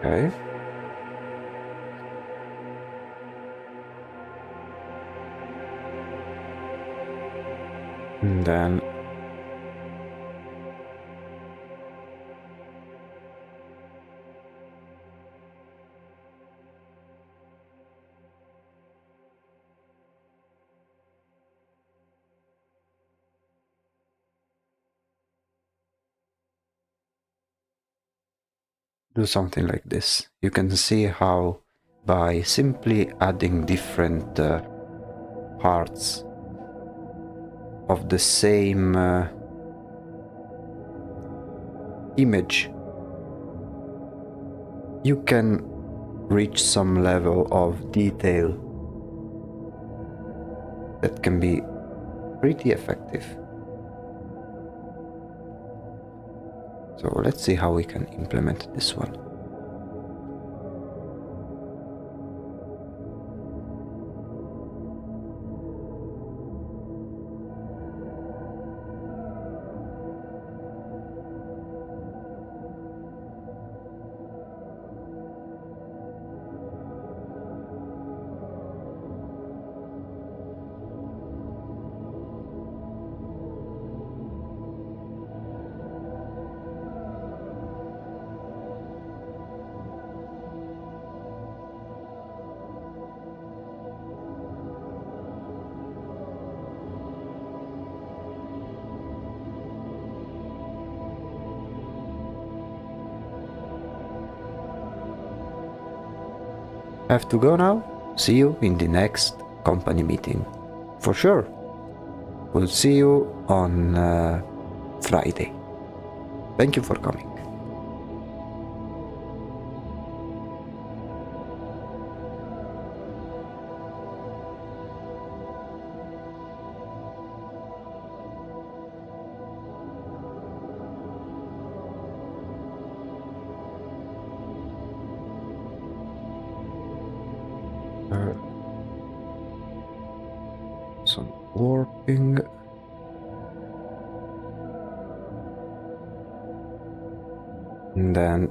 A: Okay. And then do something like this. You can see how by simply adding different parts of the same image, you can reach some level of detail that can be pretty effective. So let's see how we can implement this one. Have to go now? See you in the next company meeting. For sure. We'll see you on Friday. Thank you for coming. Some warping. And then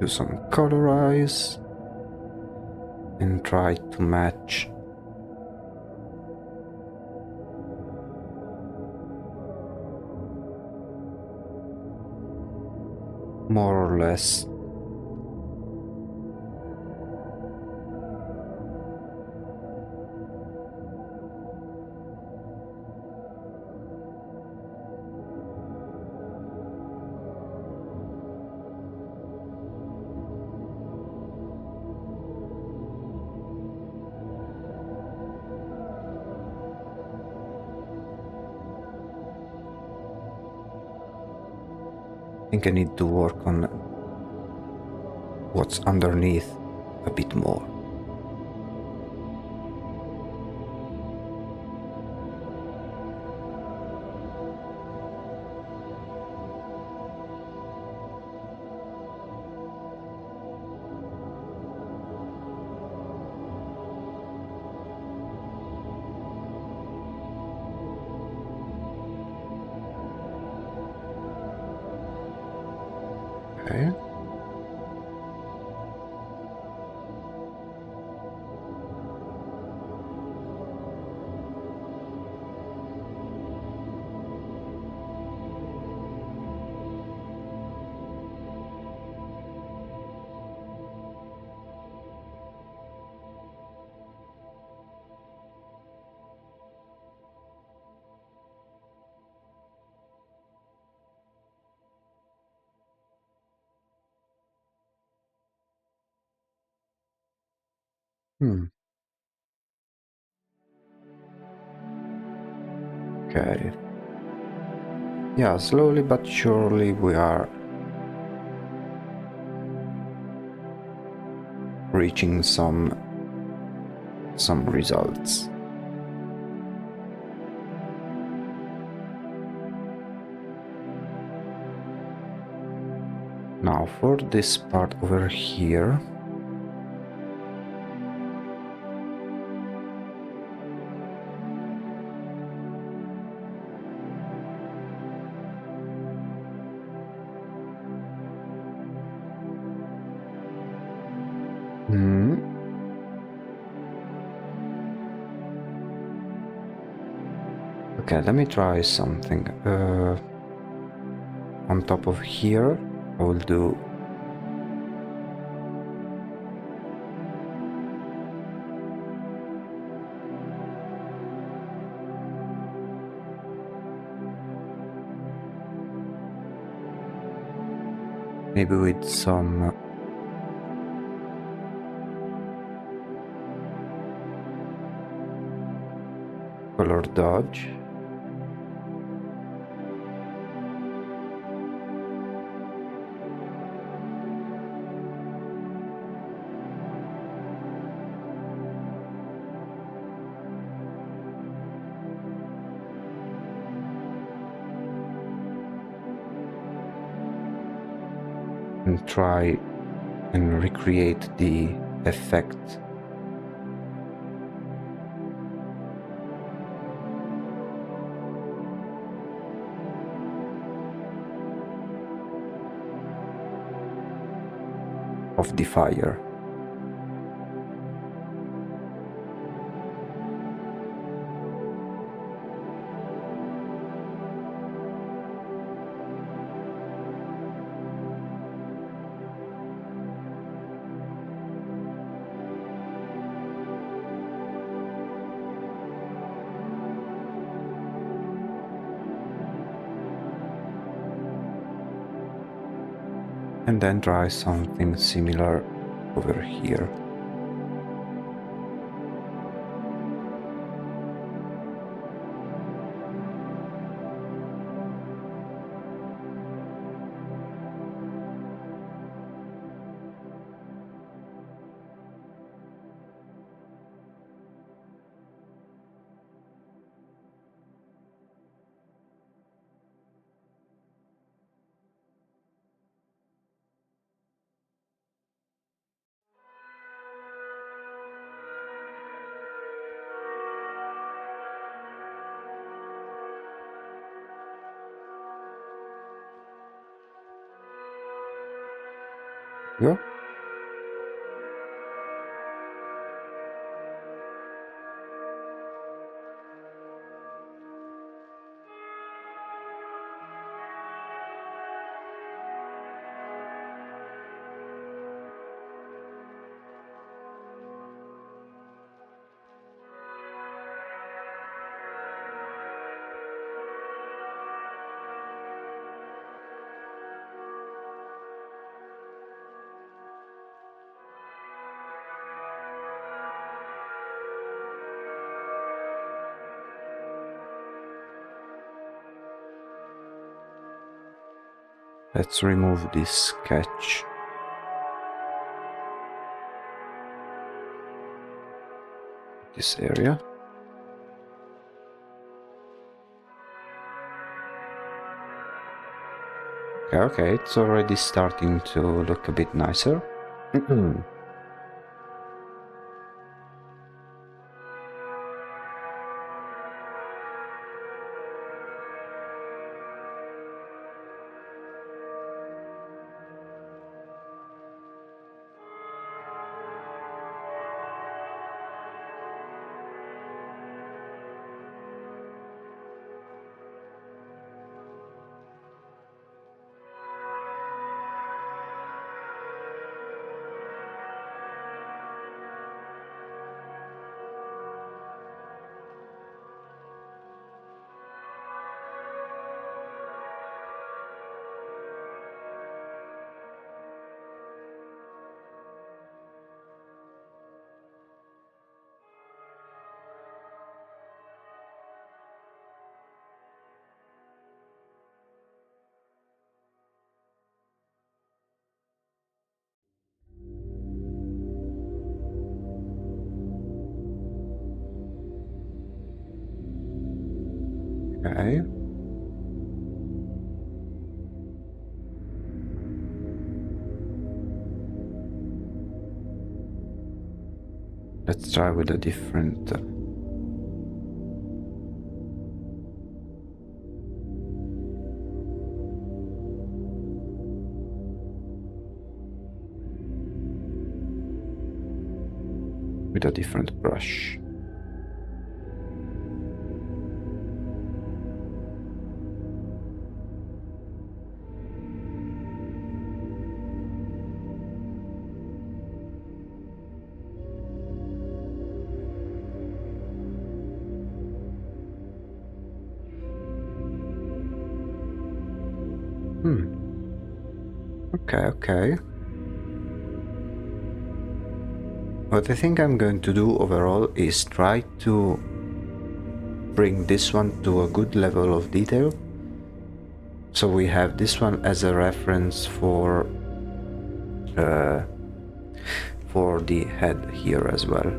A: do some colorize and try to match more or less I think I need to work on what's underneath a bit more. Okay. Hmm. Okay. Yeah, slowly but surely we are reaching some results. Now for this part over here. Hmm. Okay, let me try something. On top of here, I will do maybe with some color dodge. And try and recreate the effect of the fire. And then try something similar over here. Yeah. Let's remove this sketch. This area. Okay, it's already starting to look a bit nicer. Okay. Let's try with a different... with a different brush. Okay. What I think I'm going to do overall is try to bring this one to a good level of detail. So we have this one as a reference for the head here as well.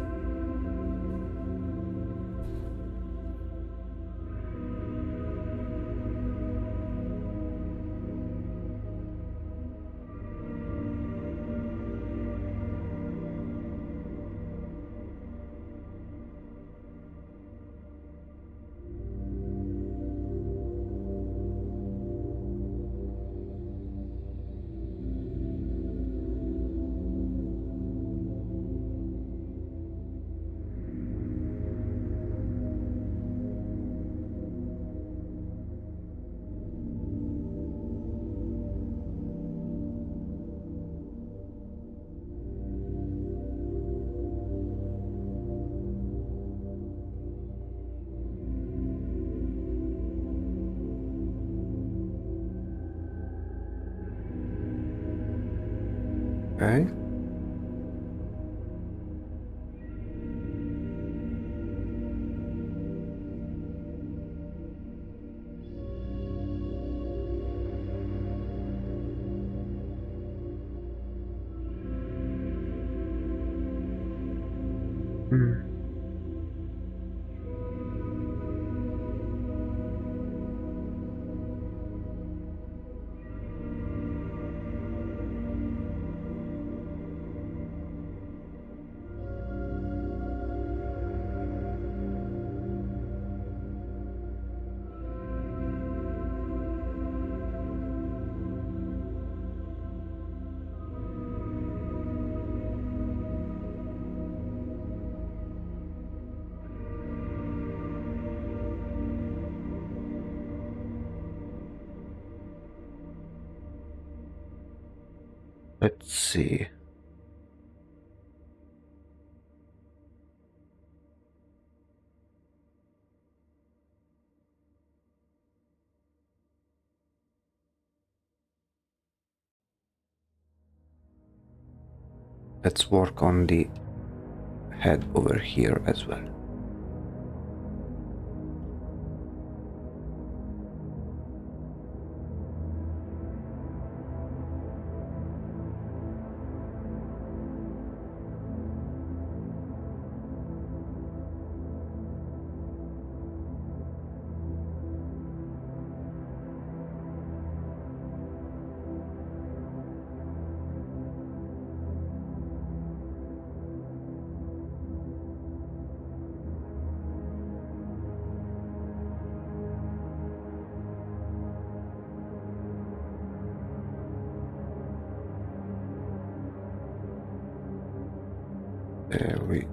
A: Okay. Let's see. Let's work on the head over here as well. There we...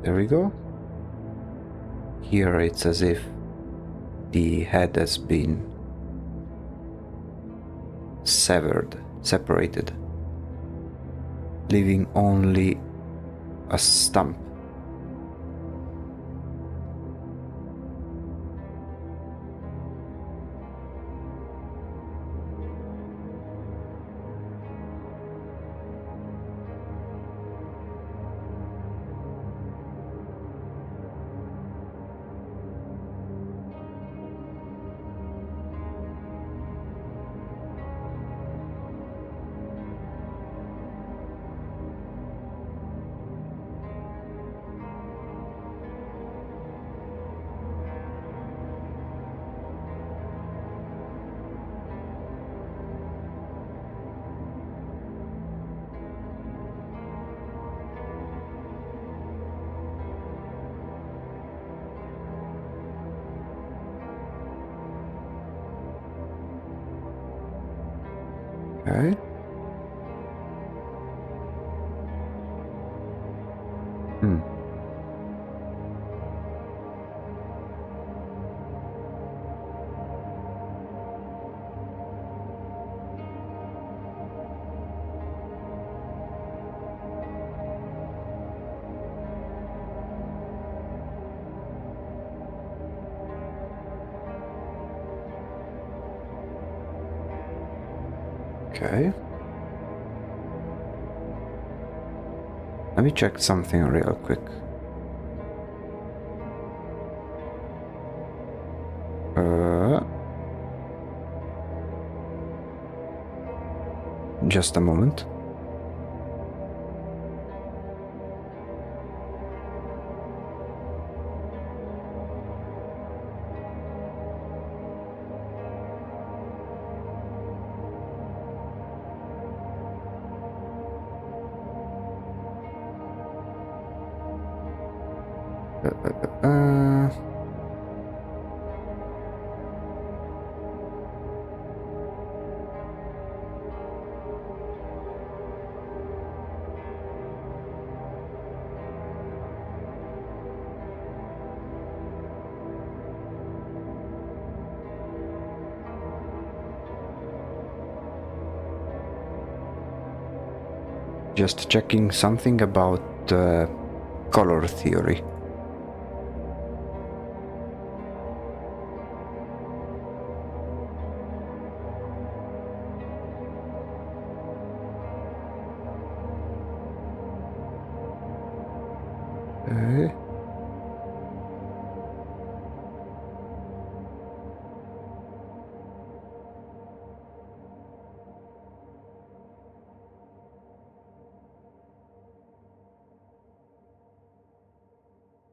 A: There we go. Here it's as if the head has been separated, leaving only a stump. Okay. Hmm. Okay. Let me check something real quick. Just a moment. Uh, just checking something about color theory. Okay.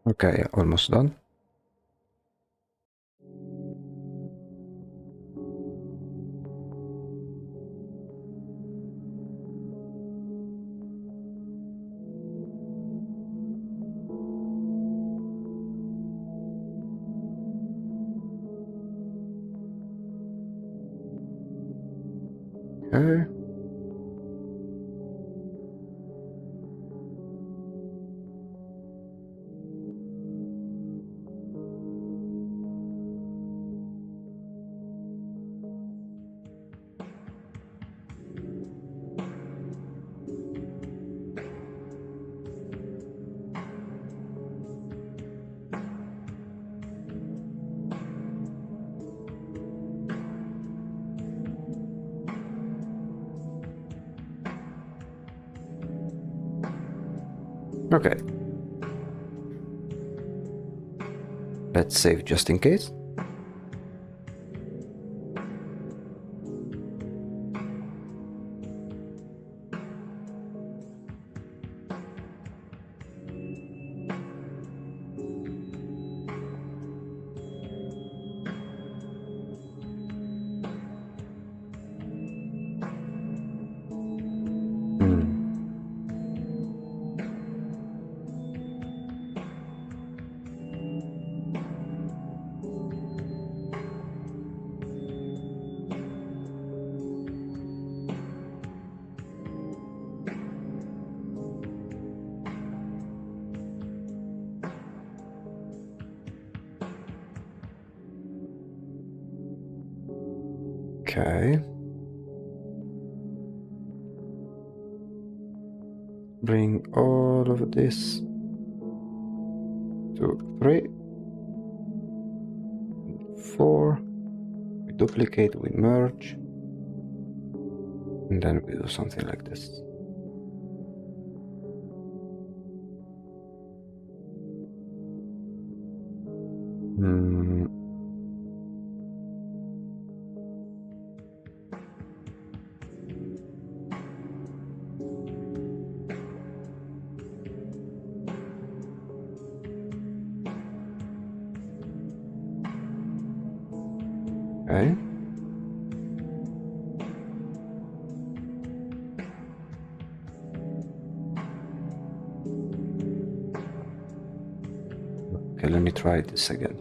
A: Okay, almost done. Okay. Okay. Let's save just in case. Hmm. Okay. Bring all of this to 3, 4. We duplicate, we merge, and then we do something like this. Hmm. Okay. Okay, let me try this again.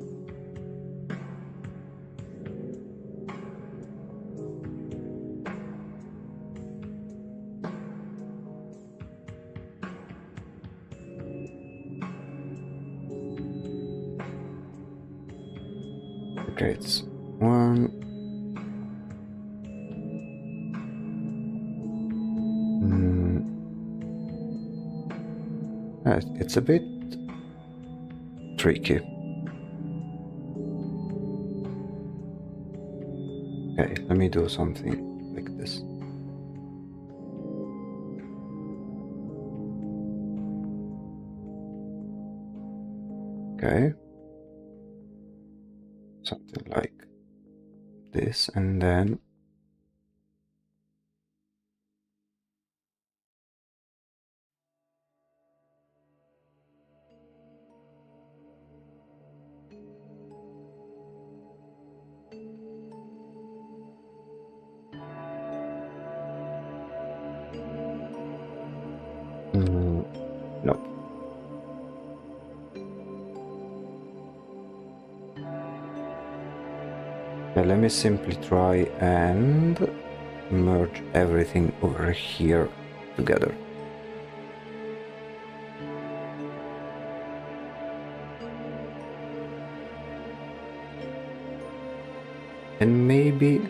A: Okay, it's one. It's a bit tricky. Okay, let me do something like this. Okay. Something like this, and then no. Okay, let me simply try and merge everything over here together. And maybe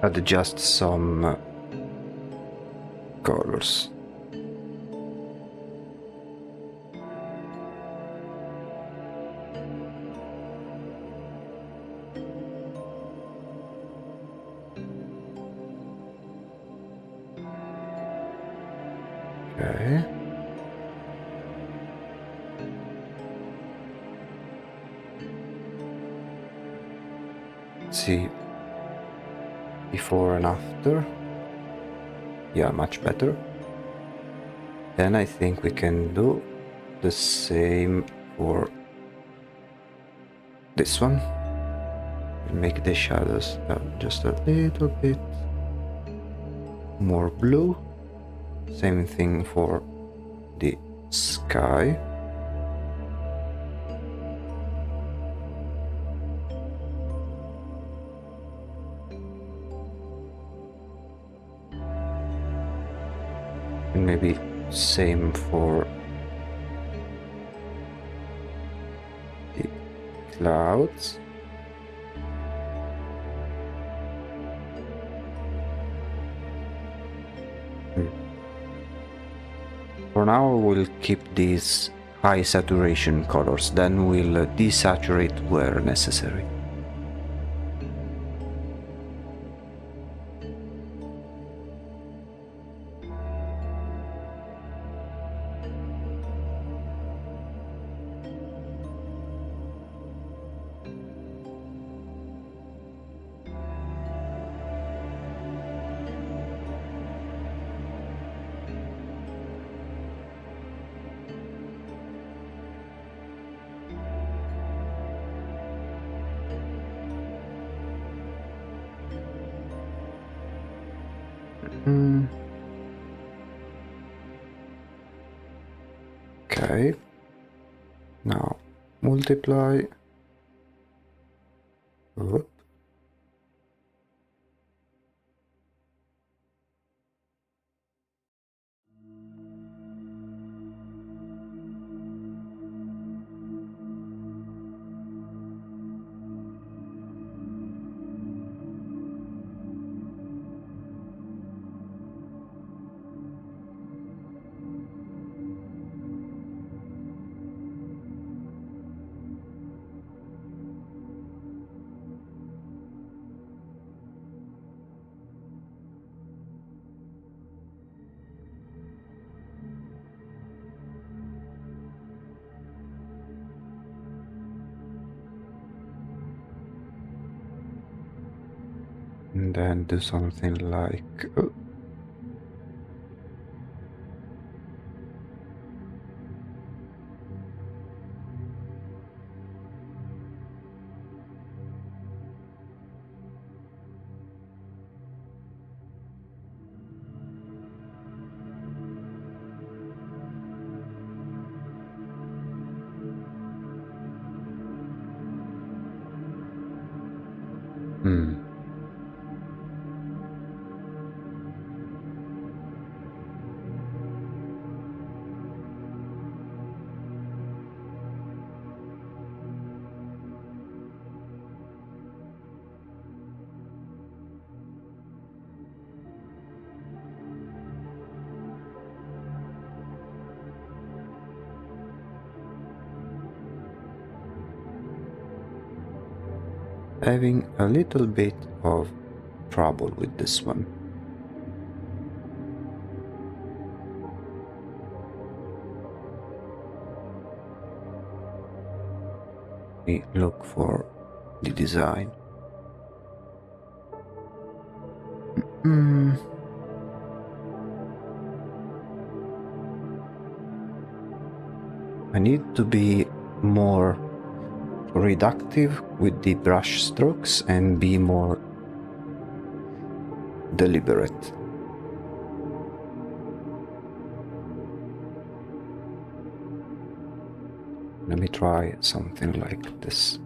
A: adjust some colors. Okay. Let's see. Before and after. Yeah, much better. Then I think we can do the same for this one. Make the shadows just a little bit more blue. Same thing for the sky. And maybe same for the clouds. For now we'll keep these high saturation colors, then we'll desaturate where necessary. Okay, now multiply. Whoop. And then do something like having a little bit of trouble with this one. We look for the design. I need to be more reductive with the brush strokes and be more deliberate. Let me try something like this.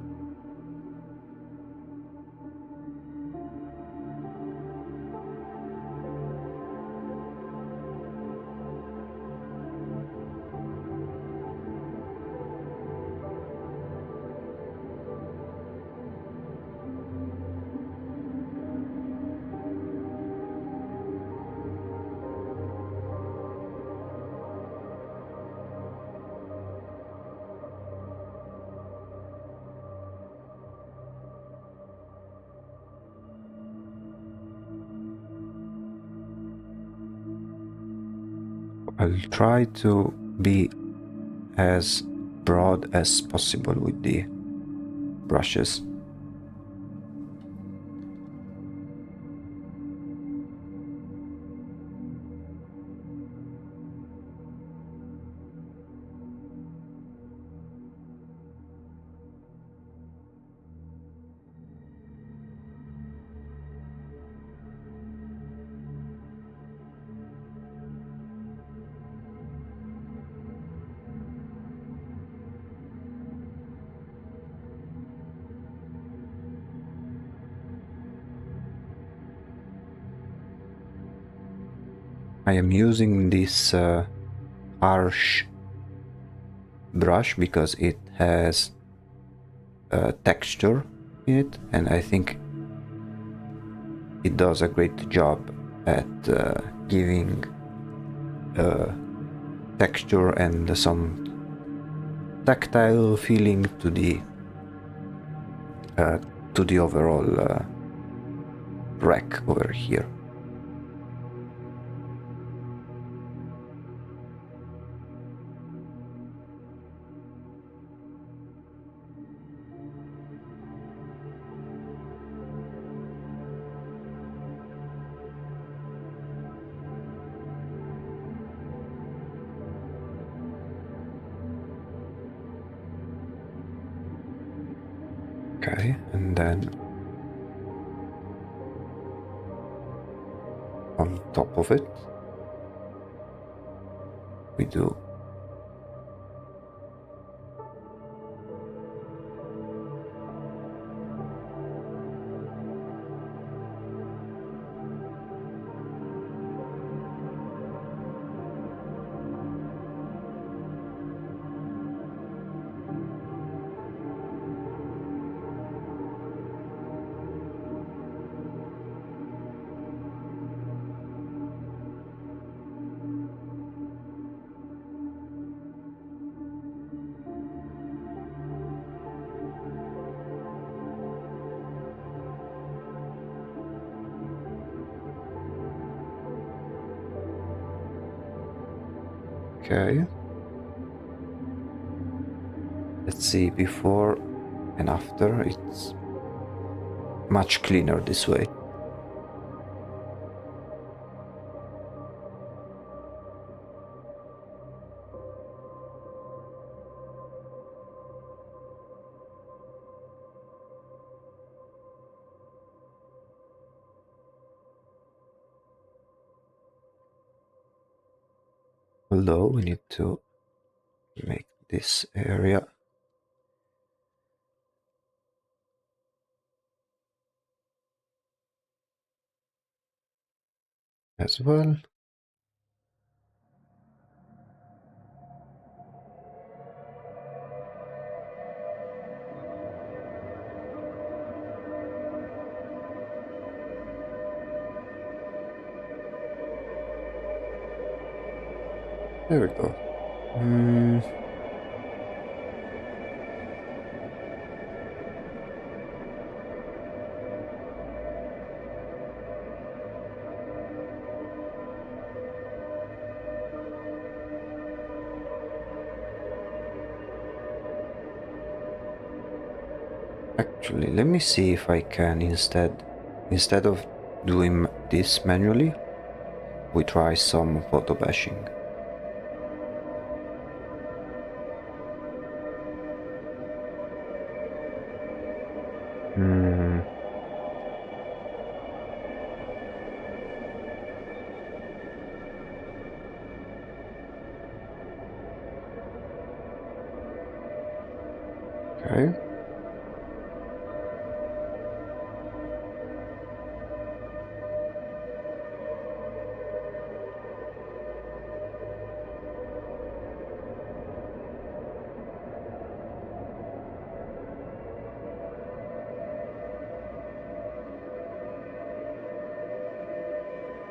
A: I'll try to be as broad as possible with the brushes. I am using this harsh brush because it has texture in it, and I think it does a great job at giving texture and some tactile feeling to the overall wreck over here. Okay, and then on top of it, we do okay. Let's see, before and after, it's much cleaner this way. Although we need to make this area as well. There we go. Actually, let me see if I can instead of doing this manually, we try some photo bashing. Okay.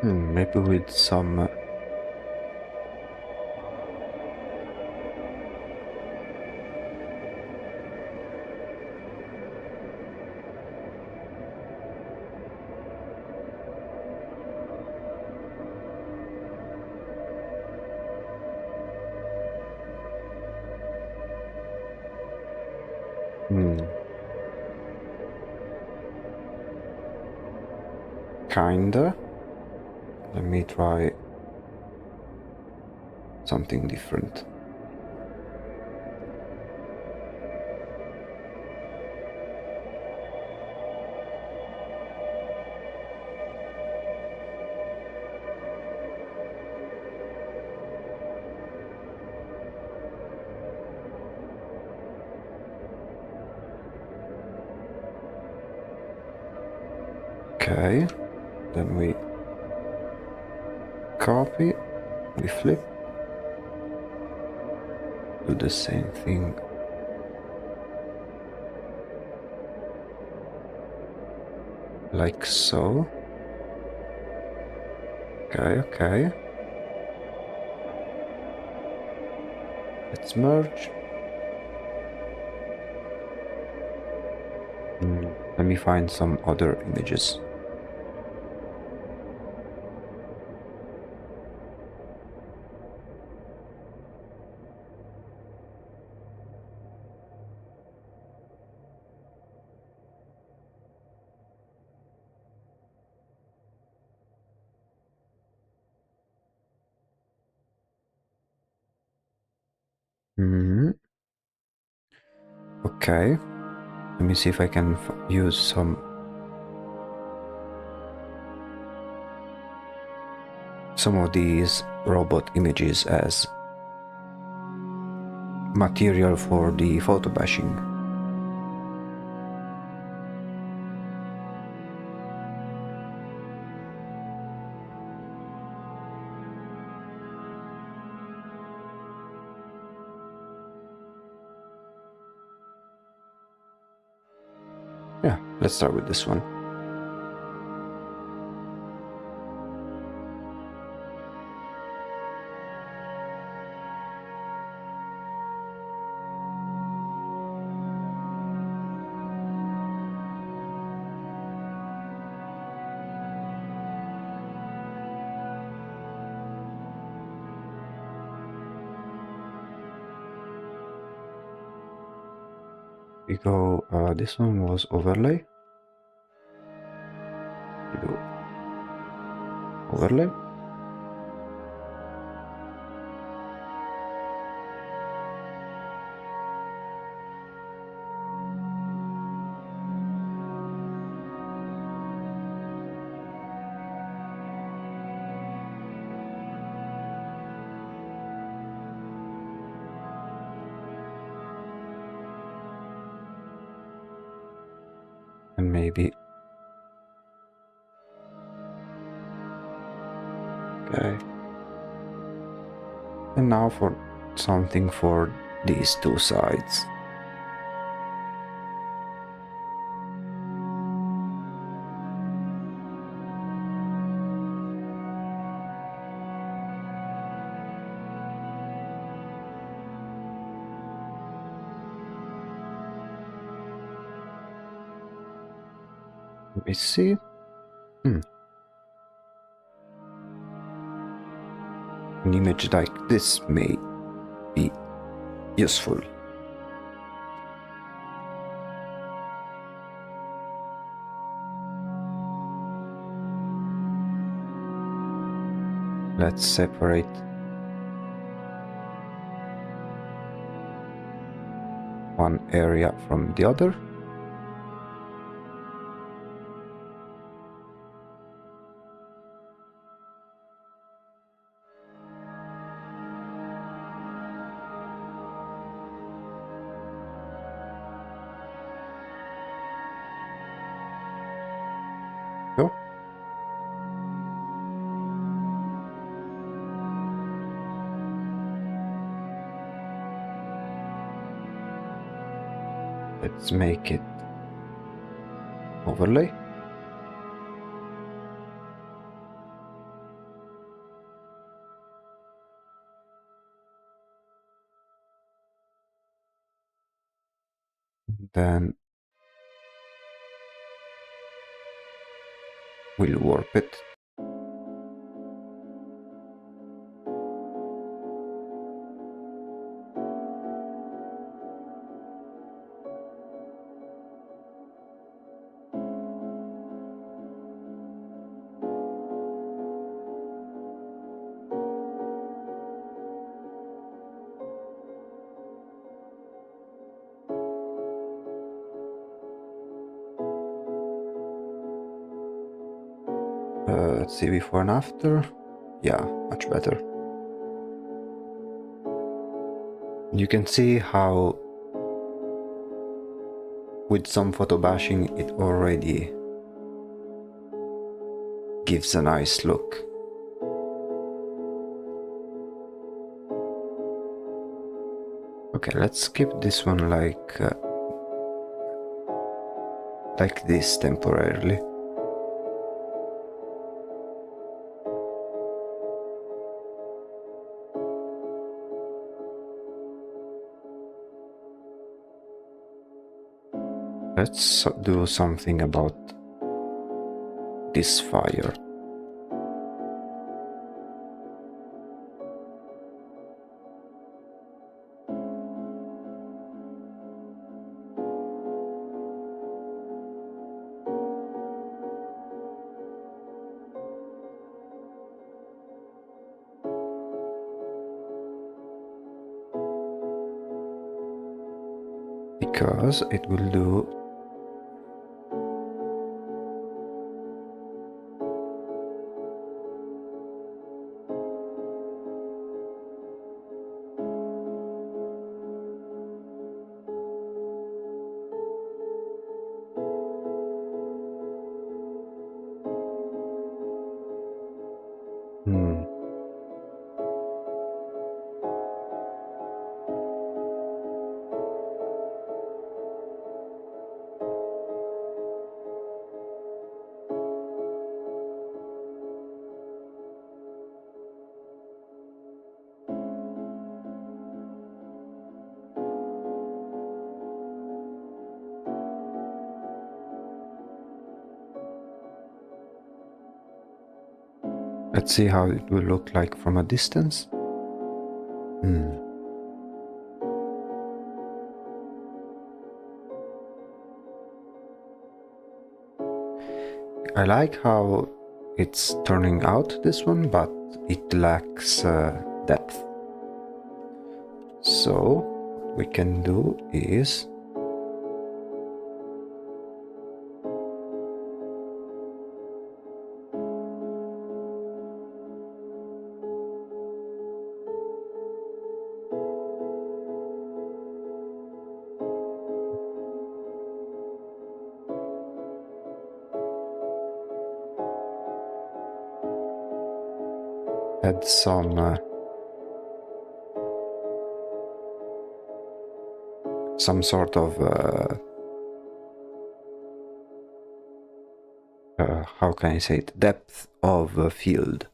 A: Maybe with some kinda. Let me try something different. Okay, then we copy, we flip, do the same thing. Like so. Okay, okay. Let's merge. Let me find some other images. Okay, let me see if I can use some of these robot images as material for the photo bashing. Yeah, let's start with this one. We go, this one was overlay. We do overlay. And maybe. Okay. And now for something for these two sides. Let me see. An image like this may be useful. Let's separate one area from the other. Go. Let's make it overlay. Then we'll warp it. Let's see before and after. Yeah, much better. You can see how with some photo bashing it already gives a nice look. Okay, let's keep this one like this temporarily. Let's do something about this fire. Because it will do Let's see how it will look like from a distance. I like how it's turning out, this one, but it lacks depth. So what we can do is add some sort of how can I say it, depth of field.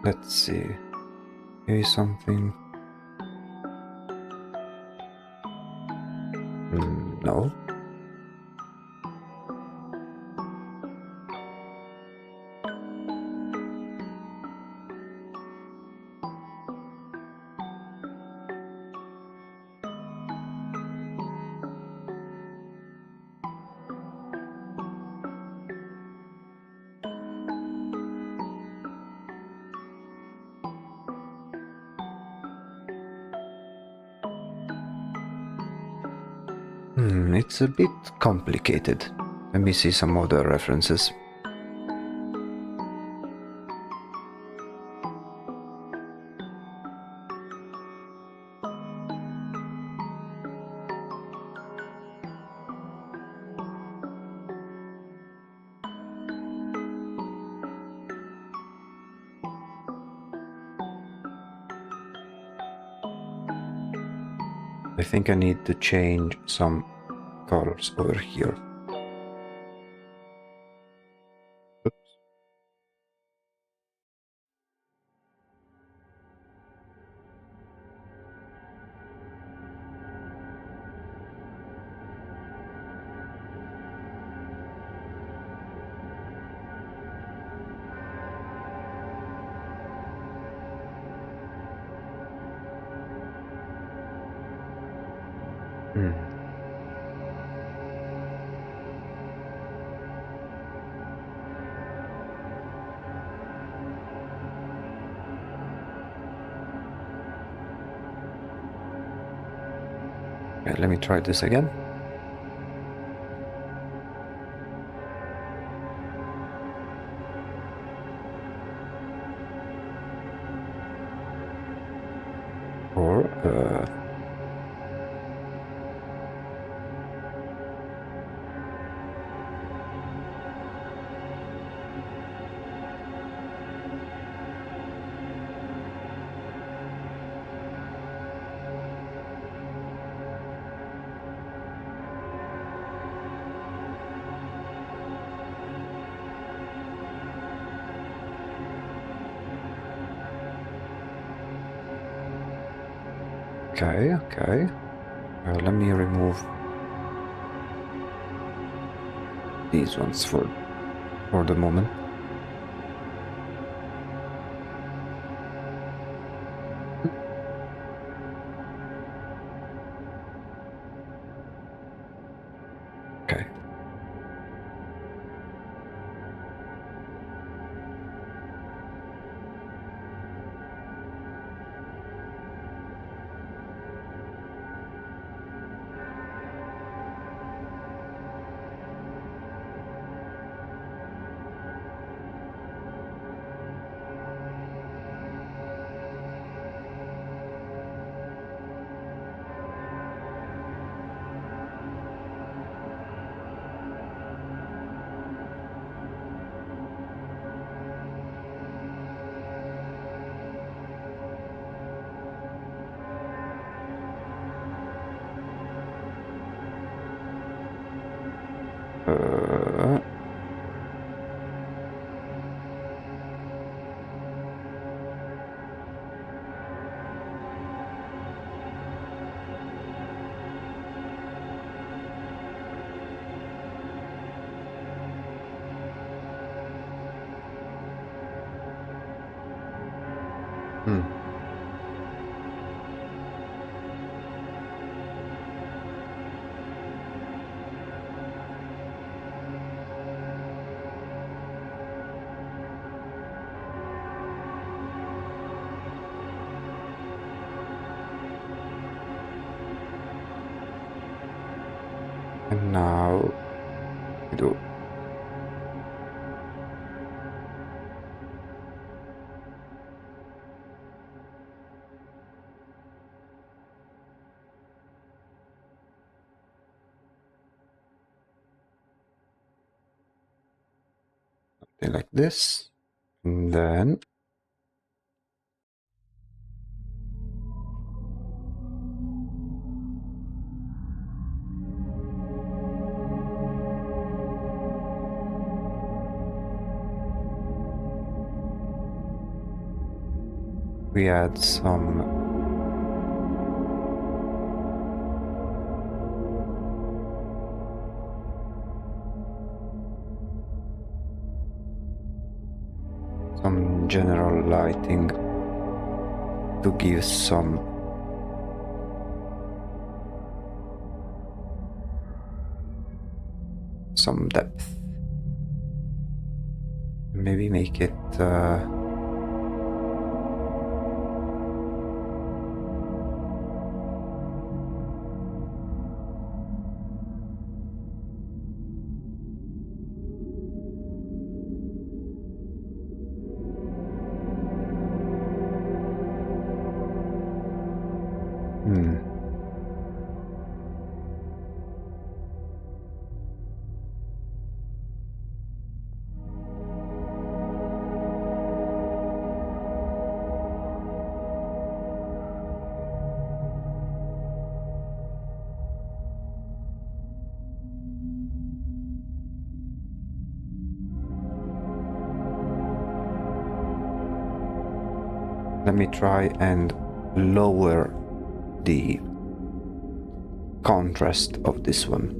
A: Let's see. Maybe something. No. It's a bit complicated. Let me see some other references. I think I need to change some colors over here. Oops. Okay, let me try this again. Or okay. Let me remove these ones for the moment. Okay. And now we do something like this, and then we add some general lighting to give some depth. Maybe make it let me try and lower the contrast of this one.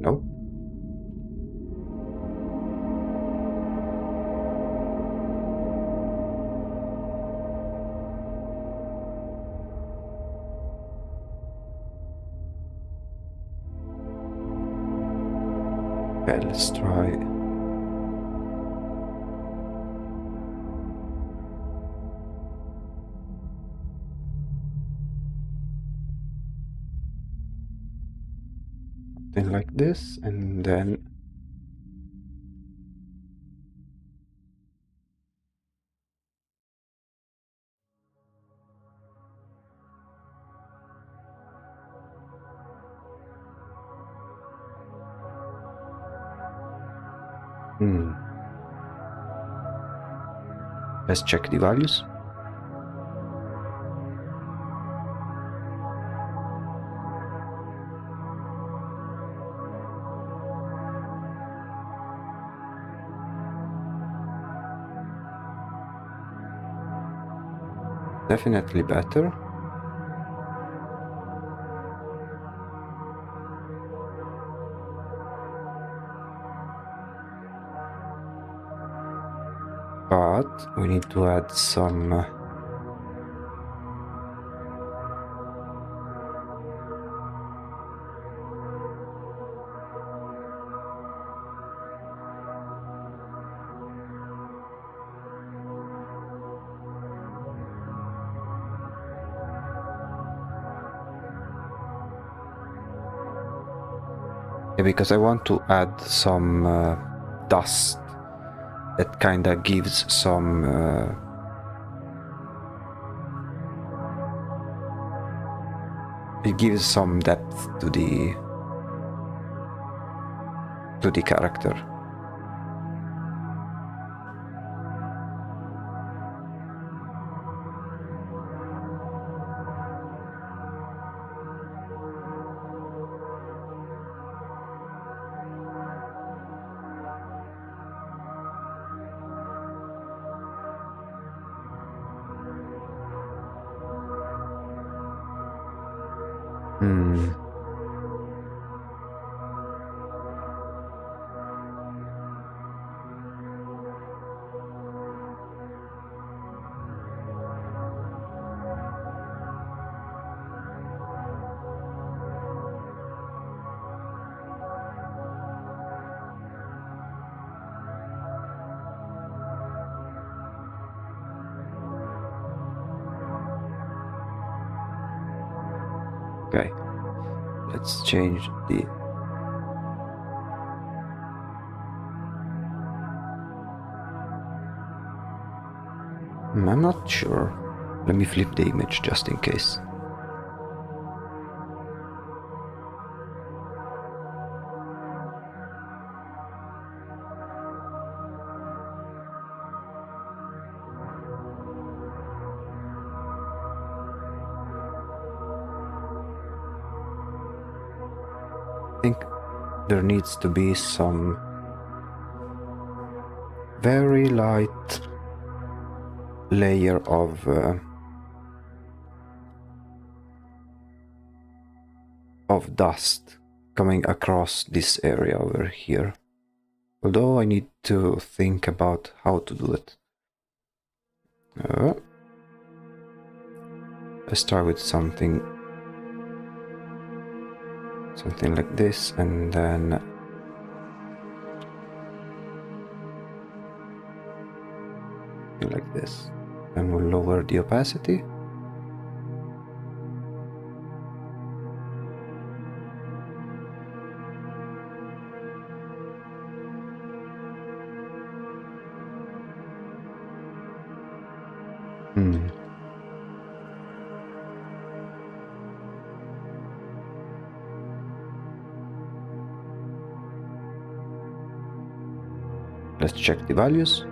A: Nope. Okay, let's try. Something like this, and then let's check the values. Definitely better. But we need to add some because I want to add some dust that kinda gives some it gives some depth to the character. Okay, let's change the I'm not sure. Let me flip the image just in case. I think there needs to be some very light layer of dust coming across this area over here. Although I need to think about how to do it. Let's start with something like this, and then like this. And we'll lower the opacity. Let's check the values.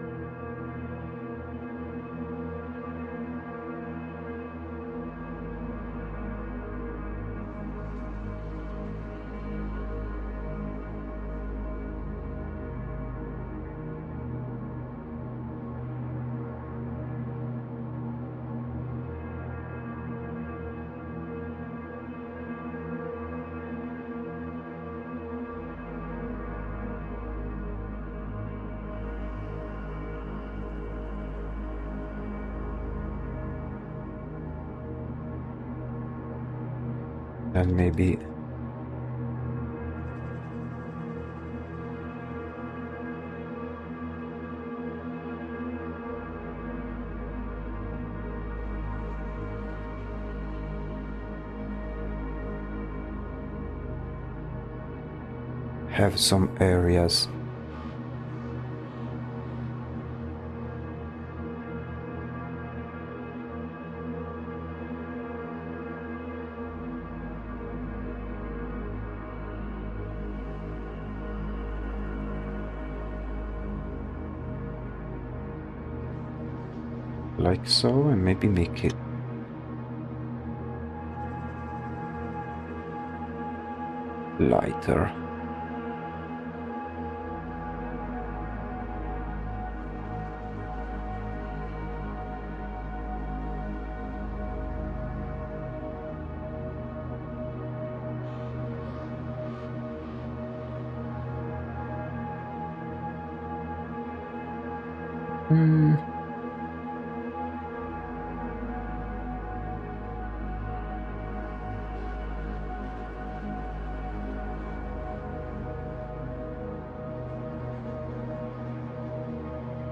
A: And maybe have some areas like so, and maybe make it lighter.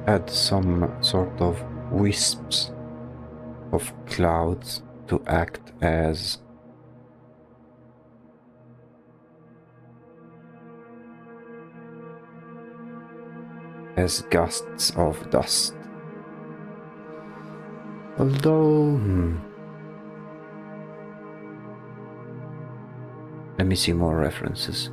A: Add some sort of wisps of clouds to act as gusts of dust. Although, let me see more references.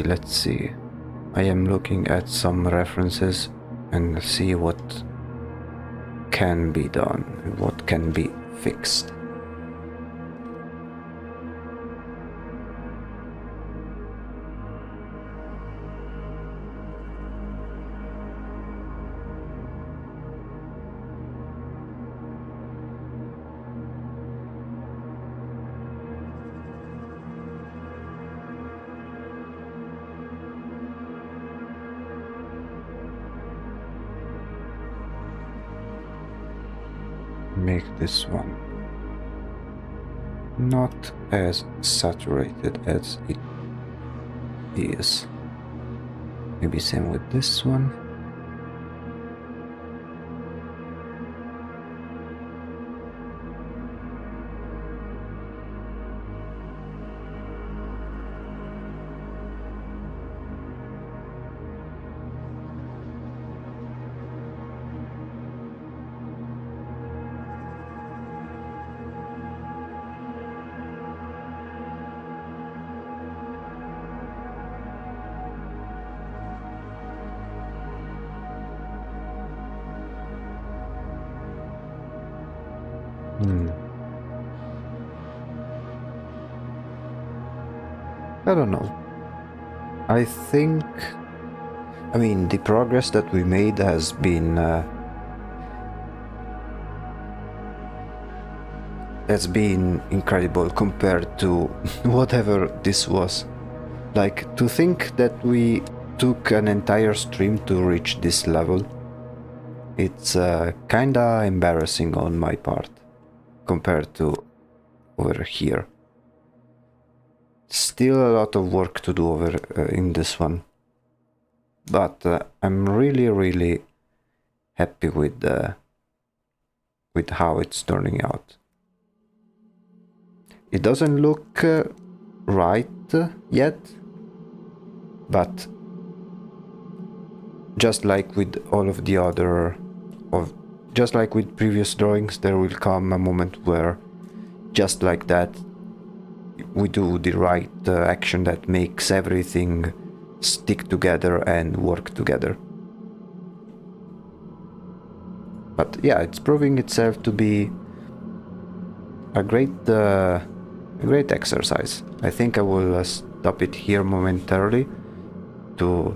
A: Let's see. I am looking at some references and see what can be done, what can be fixed. make this one not as saturated as it is. Maybe same with this one. I don't know. I think, I mean, the progress that we made has been incredible compared to whatever this was. Like, to think that we took an entire stream to reach this level, it's kinda embarrassing on my part compared to over here. Still a lot of work to do over in this one, but I'm really happy with how it's turning out. It doesn't look right yet, but just like with all of the other, just like with previous drawings, there will come a moment where, just like that, we do the right action that makes everything stick together and work together. But yeah, it's proving itself to be a great exercise. I think I will stop it here momentarily to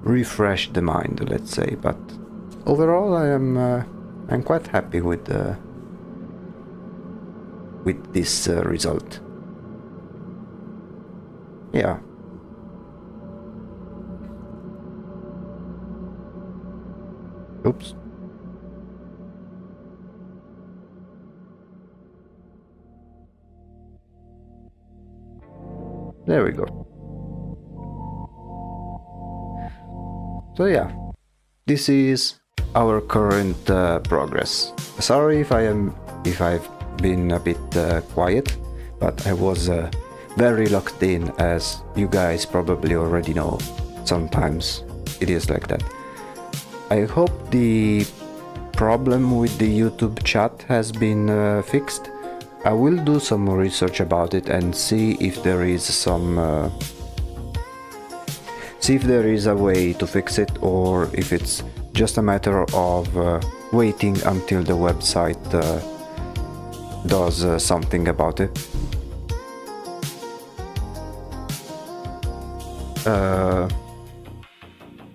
A: refresh the mind, let's say. But overall, I'm quite happy with this result. Yeah. Oops. There we go. So yeah, this is our current progress. Sorry if I've been a bit quiet, but I was very locked in, as you guys probably already know. Sometimes it is like that. I hope the problem with the YouTube chat has been fixed. I will do some more research about it and see if there is a way to fix it, or if it's just a matter of waiting until the website does something about it.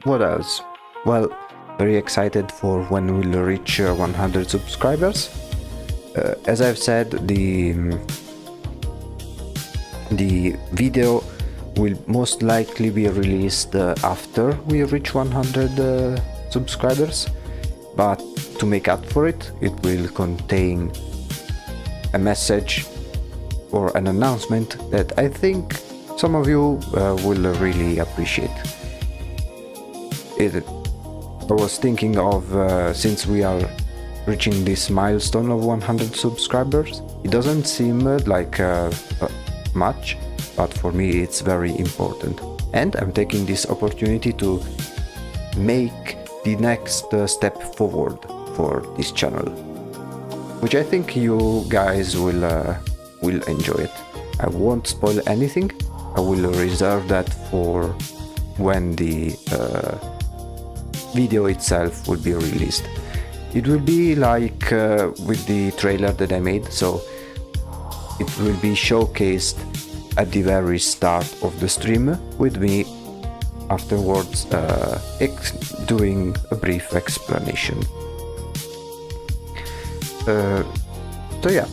A: What else? Well, very excited for when we'll reach 100 subscribers. As I've said, the video will most likely be released after we reach 100 subscribers, but to make up for it, it will contain a message or an announcement that I think some of you will really appreciate. I was thinking of, since we are reaching this milestone of 100 subscribers, it doesn't seem like much, but for me it's very important. And I'm taking this opportunity to make the next step forward for this channel, which I think you guys will enjoy it. I won't spoil anything. I will reserve that for when the video itself will be released. It will be like with the trailer that I made, so it will be showcased at the very start of the stream, with me afterwards doing a brief explanation. So yeah,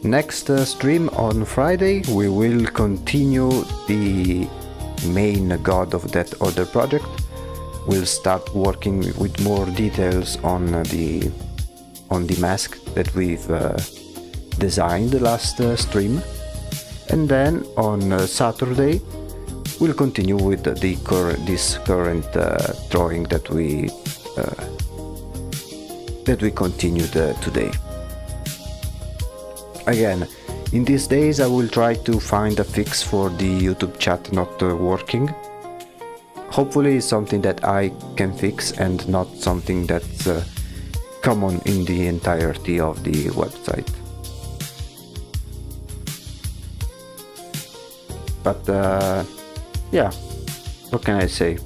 A: next stream on Friday we will continue the main God of that other project. We'll start working with more details on the on the mask that we've designed the last stream, and then on Saturday we'll continue with this current drawing that we continued today. Again, in these days I will try to find a fix for the YouTube chat not working. Hopefully it's something that I can fix and not something that's common in the entirety of the website. But yeah, what can I say?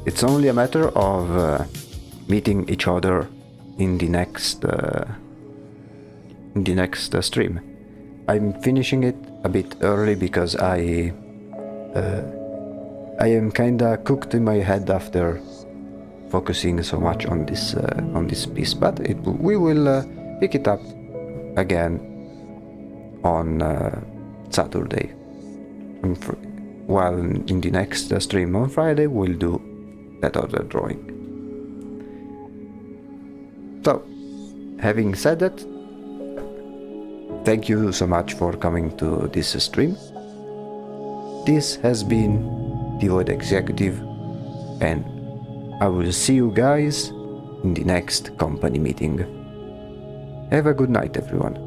A: It's only a matter of meeting each other in the next stream. I'm finishing it a bit early because I am kinda cooked in my head after focusing so much on this piece, but we will pick it up again on Saturday. While in the next stream on Friday we'll do that other drawing. So, having said that, thank you so much for coming to this stream. This has been The Void Executive, and I will see you guys in the next company meeting. Have a good night, everyone.